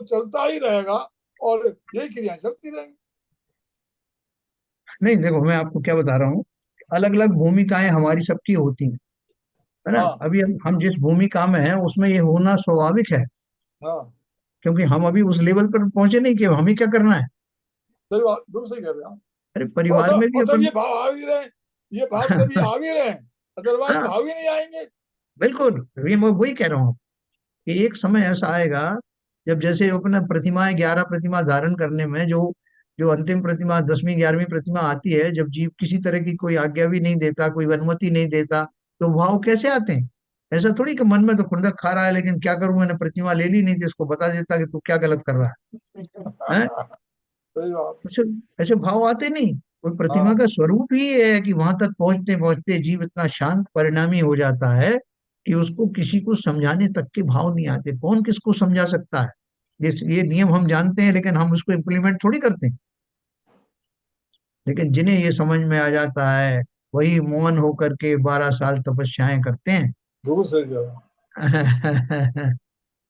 चलता ही रहेगा, और यही क्रियाएं चलती रहेंगी। नहीं देखो मैं आपको क्या बता रहा हूँ, अलग अलग भूमिकाएं हमारी सबकी होती हैं, है ना। हाँ अभी हम जिस भूमिका में हैं उसमें ये होना स्वाभाविक है, हाँ, क्योंकि हम अभी उस लेवल पर पहुंचे नहीं कि हमें क्या करना है। सही बात, बिल्कुल सही कह रहे हैं आप। अरे परिवार में भी और तब अपन ये भाव आ भी रहे हैं, ये भाव तभी आ भी रहे हैं अदरवाइज हाँ भाव ही नहीं आएंगे। बिल्कुल, ये मैं वही कह रहा हूँ कि एक समय ऐसा आएगा जब जैसे अपने प्रतिमाएं 11 प्रतिमा धारण करने में जो जो अंतिम प्रतिमा 10वीं 11वीं प्रतिमा आती है, जब जीव किसी तरह की कोई आज्ञा भी नहीं देता, कोई अनुमति नहीं देता, तो भाव कैसे आते हैं? ऐसा थोड़ी कि मन में तो खुंदक खा रहा है लेकिन क्या करूं, मैंने प्रतिमा ले ली नहीं थी, इसको बता देता कि तू क्या गलत कर रहा है। सही बात। ऐसे ऐसे भाव आते नहीं। और प्रतिमा हाँ का स्वरूप ही ये है कि वहां तक पहुंचते पहुंचते जीव इतना शांत परिणामी हो जाता है कि उसको किसी को समझाने तक के भाव नहीं आते। कौन किसको समझा सकता है? ये नियम हम जानते हैं लेकिन हम उसको इम्प्लीमेंट थोड़ी करते हैं। लेकिन जिन्हें ये समझ में आ जाता है वही मौन होकर के 12 साल तपस्याएं करते हैं। बिल्कुल सही कह रहा हूँ,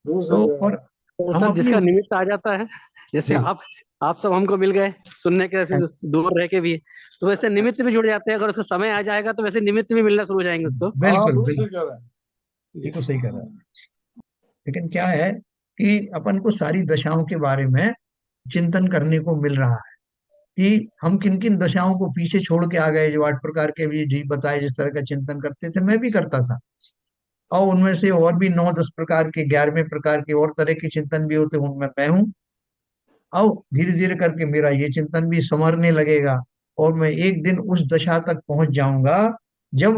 बिल्कुल सही तो कह रहा और हूँ। तो हम सर अपनी जिसका निमित्त आ जाता है, जैसे जी आप सब हमको मिल गए सुनने के, ऐसे दूर रह के भी, तो वैसे निमित्त भी जुड़ जाते हैं। अगर उसका समय आ जाएगा तो वैसे निमित्त भी मिलना शुरू हो जाएंगे उसको। हाँ बिल्कुल बिल्कुल बिल्कुल सही कह रहे हैं। बिल्कुल सही कह रहा है। लेकिन क्या है कि अपन को सारी दशाओं के बारे में चिंतन करने को मिल रहा है कि हम किन किन दशाओं को पीछे छोड़ के आ गए। जो 8 प्रकार के भी जीव बताए जिस तरह का चिंतन करते थे, मैं भी करता था। और उनमें से और भी 9-10 प्रकार के, 11वें प्रकार के और तरह के चिंतन भी होते, उनमें मैं हूँ। और धीरे धीरे करके मेरा ये चिंतन भी संवरने लगेगा और मैं एक दिन उस दशा तक पहुंच जाऊंगा जब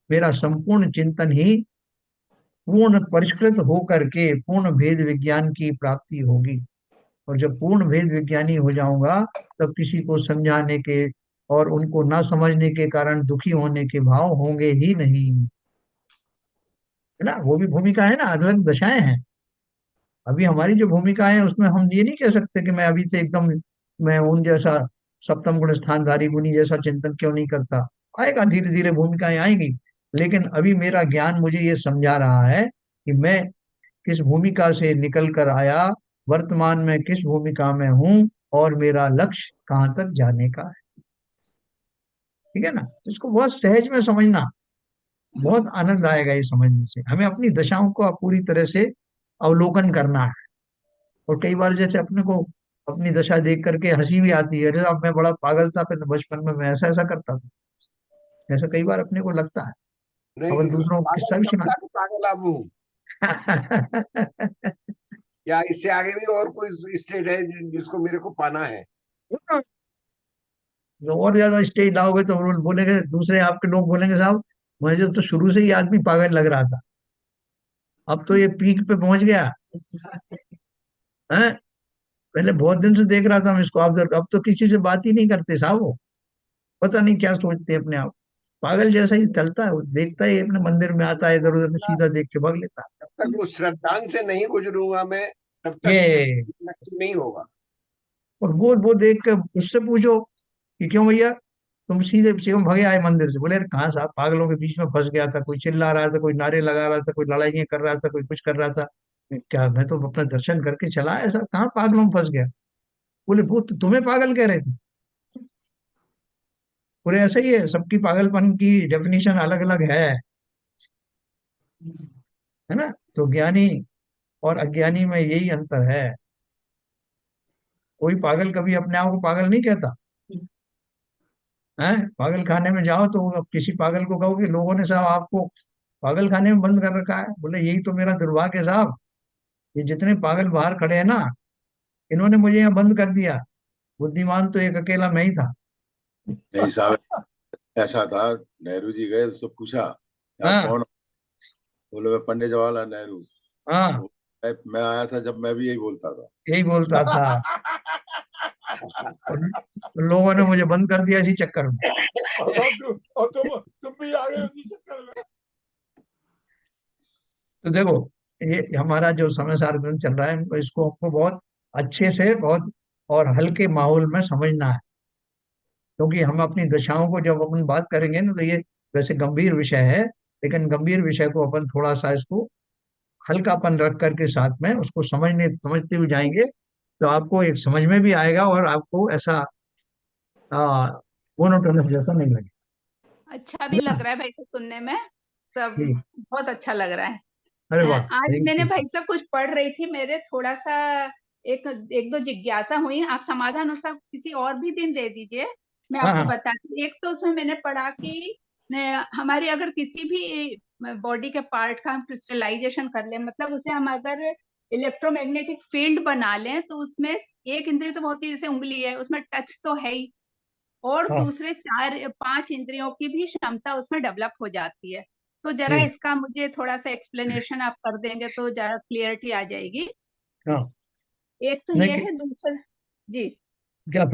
मेरा संपूर्ण चिंतन ही पूर्ण परिष्कृत होकर के पूर्ण भेद विज्ञान की प्राप्ति होगी। और जब पूर्ण भेद विज्ञानी हो जाऊंगा तब किसी को समझाने के और उनको ना समझने के कारण दुखी होने के भाव होंगे ही नहीं। है ना? वो भी भूमिका है ना, अलग दशाएं हैं। अभी हमारी जो भूमिका है उसमें हम ये नहीं कह सकते कि मैं अभी से एकदम मैं उन जैसा सप्तम गुण स्थानधारी गुनी जैसा चिंतन क्यों नहीं करता। आएगा, धीरे धीरे भूमिकाएं आएंगी। लेकिन अभी मेरा ज्ञान मुझे ये समझा रहा है कि मैं किस भूमिका से निकल कर आया, वर्तमान में किस भूमिका में हूँ और मेरा लक्ष्य कहाँ तक जाने का है। ठीक है ना? तो इसको बहुत सहज में समझना, बहुत आनंद आएगा ये समझने से। हमें अपनी दशाओं को पूरी तरह से अवलोकन करना है। और कई बार जैसे अपने को अपनी दशा देख करके हंसी भी आती है, अरे साहब मैं बड़ा पागल था, फिर बचपन में मैं ऐसा ऐसा करता था। ऐसा कई बार अपने को लगता है। नहीं, अपन दूसरों को किस्सा पागल भी कब सुना। था कि पागल अब हूँ? या इससे आगे भी और कोई स्टेट है जिसको मेरे को पाना है? जो और ज्यादा स्टेज लाओगे तो वो बोलेंगे, दूसरे आपके लोग बोलेंगे साहब मुझे तो शुरू से ही आदमी पागल लग रहा था, अब तो ये पीक पे पहुंच गया है। पहले बहुत दिन से देख रहा था मैं इसको, अब तो किसी से बात ही नहीं करते साहब वो। पता नहीं क्या सोचते हैं अपने आप। पागल जैसा ही चलता है वो, देखता ही अपने मंदिर में आता है, इधर उधर में सीधा देख के भाग लेता जब तक उस श्रद्धांग से नहीं गुजरूंगा मैं, तब है। तक ये नक्की नहीं होगा। और वो देख के उससे पूछो कि क्यों भैया तुम सीधे शिवम भगे आए मंदिर से? बोले अरे कहाँ साहब, पागलों के बीच में फंस गया था, कोई चिल्ला रहा था, कोई नारे लगा रहा था, कोई लड़ाइयाँ कर रहा था, कोई कुछ कर रहा था। क्या मैं तो अपना दर्शन करके चला, ऐसा कहाँ पागलों में फंस गया? बोले वो तो तुम्हें पागल कह रहे थे। बोले ऐसा ही है, सबकी पागलपन की डेफिनेशन अलग अलग है ना? तो ज्ञानी और अज्ञानी में यही अंतर है। कोई पागल कभी अपने आप को पागल नहीं कहता है। पागल खाने में जाओ तो अब किसी पागल को कहो कि लोगों ने साहब आपको पागल खाने में बंद कर रखा है, बोले यही तो मेरा दुर्भाग्य है साहब, ये जितने पागल बाहर खड़े हैं ना, इन्होंने मुझे यहाँ बंद कर दिया। बुद्धिमान तो एक अकेला मैं ही था। नहीं साहब, ऐसा था, नेहरू जी गए, उससे पूछा आप हाँ कौन हो? बोले मैं पंडित जवाहरलाल नेहरू। हाँ, मैं आया था जब मैं भी यही बोलता था। यही बोलता था। और लोगों ने मुझे बंद कर दिया इसी चक्कर में। और तुम भी आ गए उसी चक्कर में। तो देखो, ये हमारा जो समय सारणी चल रहा है, इनको इसको हमको बहुत अच्छे से, बहुत और हल्के माहौल में समझना है। क्योंकि हम अपनी दशाओं को जब अपन बात करेंगे ना, तो ये वैसे गंभीर विषय है, लेकिन गंभीर विषय को अपन थोड़ा सा इसको हल्कापन रख करके साथ में उसको समझते हुए जाएंगे तो आपको एक समझ में भी आएगा और आपको ऐसा मोनोटोनस जैसा नहीं अच्छा भी लग रहा है भाई को सुनने में, सब लगेगा। बहुत अच्छा लग रहा है। अरे वाह, आज थैंक मैंने यू। भाई साहब कुछ पढ़ रही थी, मेरे थोड़ा सा एक एक दो जिज्ञासा हुई। आप समाधान उसका किसी और भी दिन दे दीजिए, मैं हाँ आपको हाँ बताती हूँ। एक तो उसमें मैंने पढ़ा कि हमारी अगर किसी भी बॉडी के पार्ट का हम क्रिस्टलाइजेशन कर लें, मतलब उसे हम अगर इलेक्ट्रोमैग्नेटिक फील्ड बना लें, तो उसमें एक इंद्रिय तो बहुत ही, जैसे उंगली है उसमें टच तो है ही, और हाँ दूसरे 4-5 इंद्रियों की भी क्षमता उसमें डेवलप हो जाती है। तो जरा जी इसका मुझे थोड़ा सा एक्सप्लेनेशन आप कर देंगे तो जरा क्लियरिटी आ जाएगी। हाँ। एक तो नहीं ये है, दूसरा जी, क्या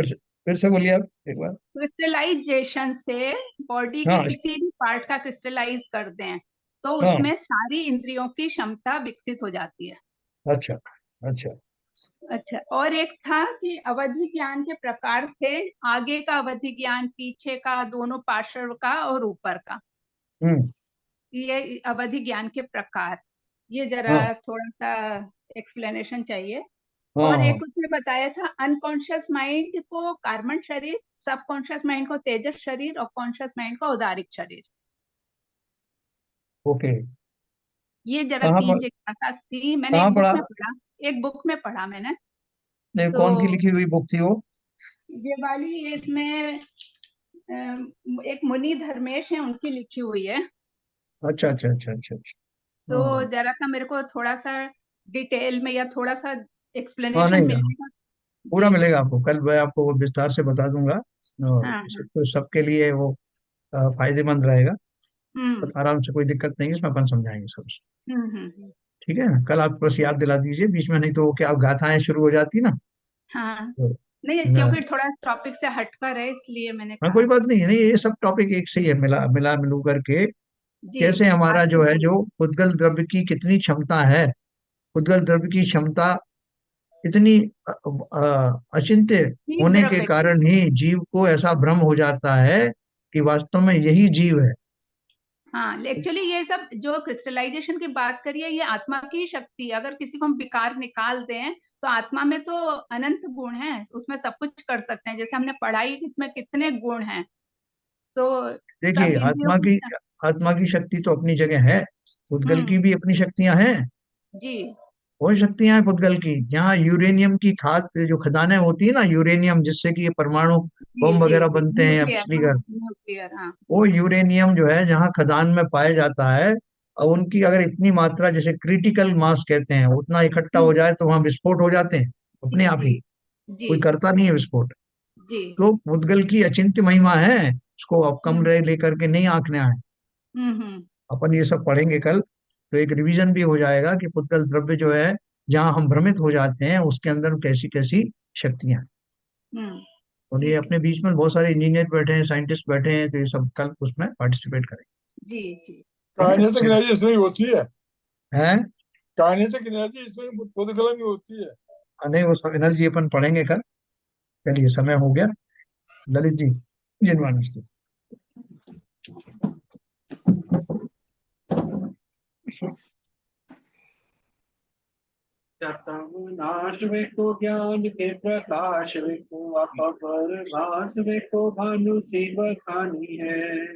फिर से बोलिए आप एक बार। क्रिस्टलाइजेशन से बॉडी के हाँ किसी भी पार्ट का क्रिस्टलाइज कर दें तो हाँ। उसमें सारी इंद्रियों की क्षमता विकसित हो जाती है। अच्छा अच्छा। अच्छा, और एक था कि अवधि ज्ञान के प्रकार थे, आगे का अवधि ज्ञान, पीछे का, दोनों पार्श्व का और ऊपर का, हम्म। ये अवधि ज्ञान के प्रकार, ये जरा हाँ थोड़ा सा एक्सप्लेनेशन चाहिए। हाँ और हाँ। एक उसमें बताया था अनकॉन्शियस माइंड को कार्बन शरीर, सबकॉन्शियस माइंड को तेजस शरीर, और कॉन्शियस माइंड को उदारिक शरीर। ओके। ये जरा कहाँ 3 पर जिज्ञासा थी, मैंने कहाँ एक बुक पढ़ा? में पढ़ा, एक बुक में पढ़ा मैंने। नहीं, तो कौन की लिखी हुई बुक थी वो? ये वाली, इसमें एक मुनि धर्मेश है, उनकी लिखी हुई है। अच्छा अच्छा अच्छा अच्छा अच्छा। तो हाँ जरा सा मेरे को थोड़ा सा डिटेल में या थोड़ा सा हाँ। एक्सप्लेनेशन नहीं हाँ, मिलेगा। पूरा जी, मिलेगा आपको, कल मैं आपको वो विस्तार से बता दूंगा। हाँ हाँ। तो सबके लिए वो फायदेमंद रहेगा। हम्म तो आराम से, कोई दिक्कत नहीं है इसमें, अपन समझाएंगे सब। हम्म। ठीक है ना? कल आप बस याद दिला दीजिए बीच में, नहीं तो वो क्या, आप गाथाएं शुरू हो जाती ना हाँ, तो। नहीं क्योंकि थोड़ा टॉपिक से हटकर है इसलिए मैंने हाँ कोई कहा। बात नहीं है, नहीं ये सब टॉपिक एक से ही है, मिला मिला मिलू करके। जी, कैसे बात हमारा तो जो है, वही जो उद्गल द्रव्य की कितनी क्षमता है, उद्गल द्रव्य की क्षमता इतनी अचिंत्य ठीक होने के द्रव्य की। कारण ही जीव को ऐसा भ्रम हो जाता है कि वास्तव में यही जीव है। हाँ, एक्चुअली ये सब जो क्रिस्टलाइजेशन की बात करिए, ये आत्मा की शक्ति है। अगर किसी को हम विकार निकाल दें तो आत्मा में तो अनंत गुण हैं, उसमें सब कुछ कर सकते हैं। जैसे हमने पढ़ाई कि इसमें कितने गुण हैं, तो देखिए, सब इंद्रियों की। आत्मा की शक्ति तो अपनी जगह है, उद्गल की हम्म, भी अपनी शक्तियां हैं। जी बहुत शक्तियां हैं उद्गल की। यहाँ यूरेनियम की खाद, जो खदानें होती है ना, यूरेनियम जिससे कि ये परमाणु जी बम जी वगैरह जी, बनते हैं या न्यूक्लियर, बिजली हाँ घर, न्यूक्लियर, हाँ। वो यूरेनियम जो है जहाँ खदान में पाया जाता है, और उनकी अगर इतनी मात्रा, जैसे क्रिटिकल मास कहते हैं, उतना इकट्ठा हो हम्म, जाए तो वहां विस्फोट हो जाते हैं अपने जी आप जी ही। जी कोई करता नहीं है विस्फोट। जी। तो उद्गल की अचिंत्य महिमा है, उसको अब कम हम्म रह लेकर के नहीं आंकना है। हम्म। अपन ये सब पढ़ेंगे कल, तो एक रिवीजन भी हो जाएगा कि उद्गल द्रव्य जो है, जहाँ हम भ्रमित हो जाते हैं, उसके अंदर कैसी कैसी शक्तियां हैं। और ये ठीक है। अपने बीच में बहुत सारे इंजीनियर बैठे हैं, साइंटिस्ट बैठे हैं, तो ये सब कल उसमें पार्टिसिपेट करेंगे। जी जी। ठीक है। काइनेटिक एनर्जी इसमें ही होती है। हैं? काइनेटिक एनर्जी इसमें उद्गलन में होती है। नहीं, वो सब एनर्जी अपन पढ़ेंगे कल। चलिए, समय हो गया। ललित जी, जिनवानस्ते। नाश वे को ज्ञान के प्रकाश वे को अपर भास वे को भानु सी बखानी है।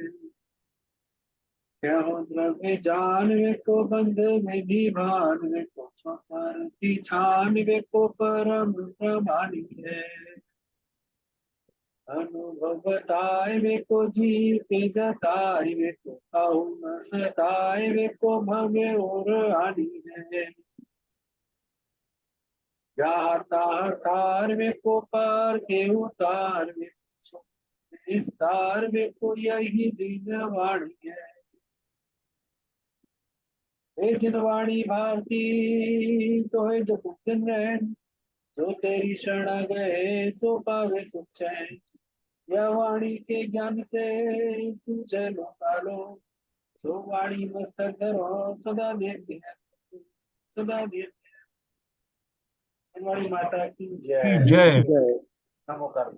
क्या हो द्रव्य जान वे को बंध विधि भान वे को स्वपर की छान वे को परम प्रमाणी है। अनुभव बताए वे को जीव के जताए वे को कहु न सताए वे को भवे और हानि है। जाता तार में को पार के उतार में इस तार में को यही जिनवाणी है। हे जिनवाणी भारती तो है जो कुंदन रहन, जो तेरी शरण गए सो पावे सुख चैन। यह वाणी के ज्ञान से सूझे लो कालो, सो वाणी मस्तक धरो सदा देती है, सदा देती है। जिनवाणी माता की की जय। जय। नमो कर्म।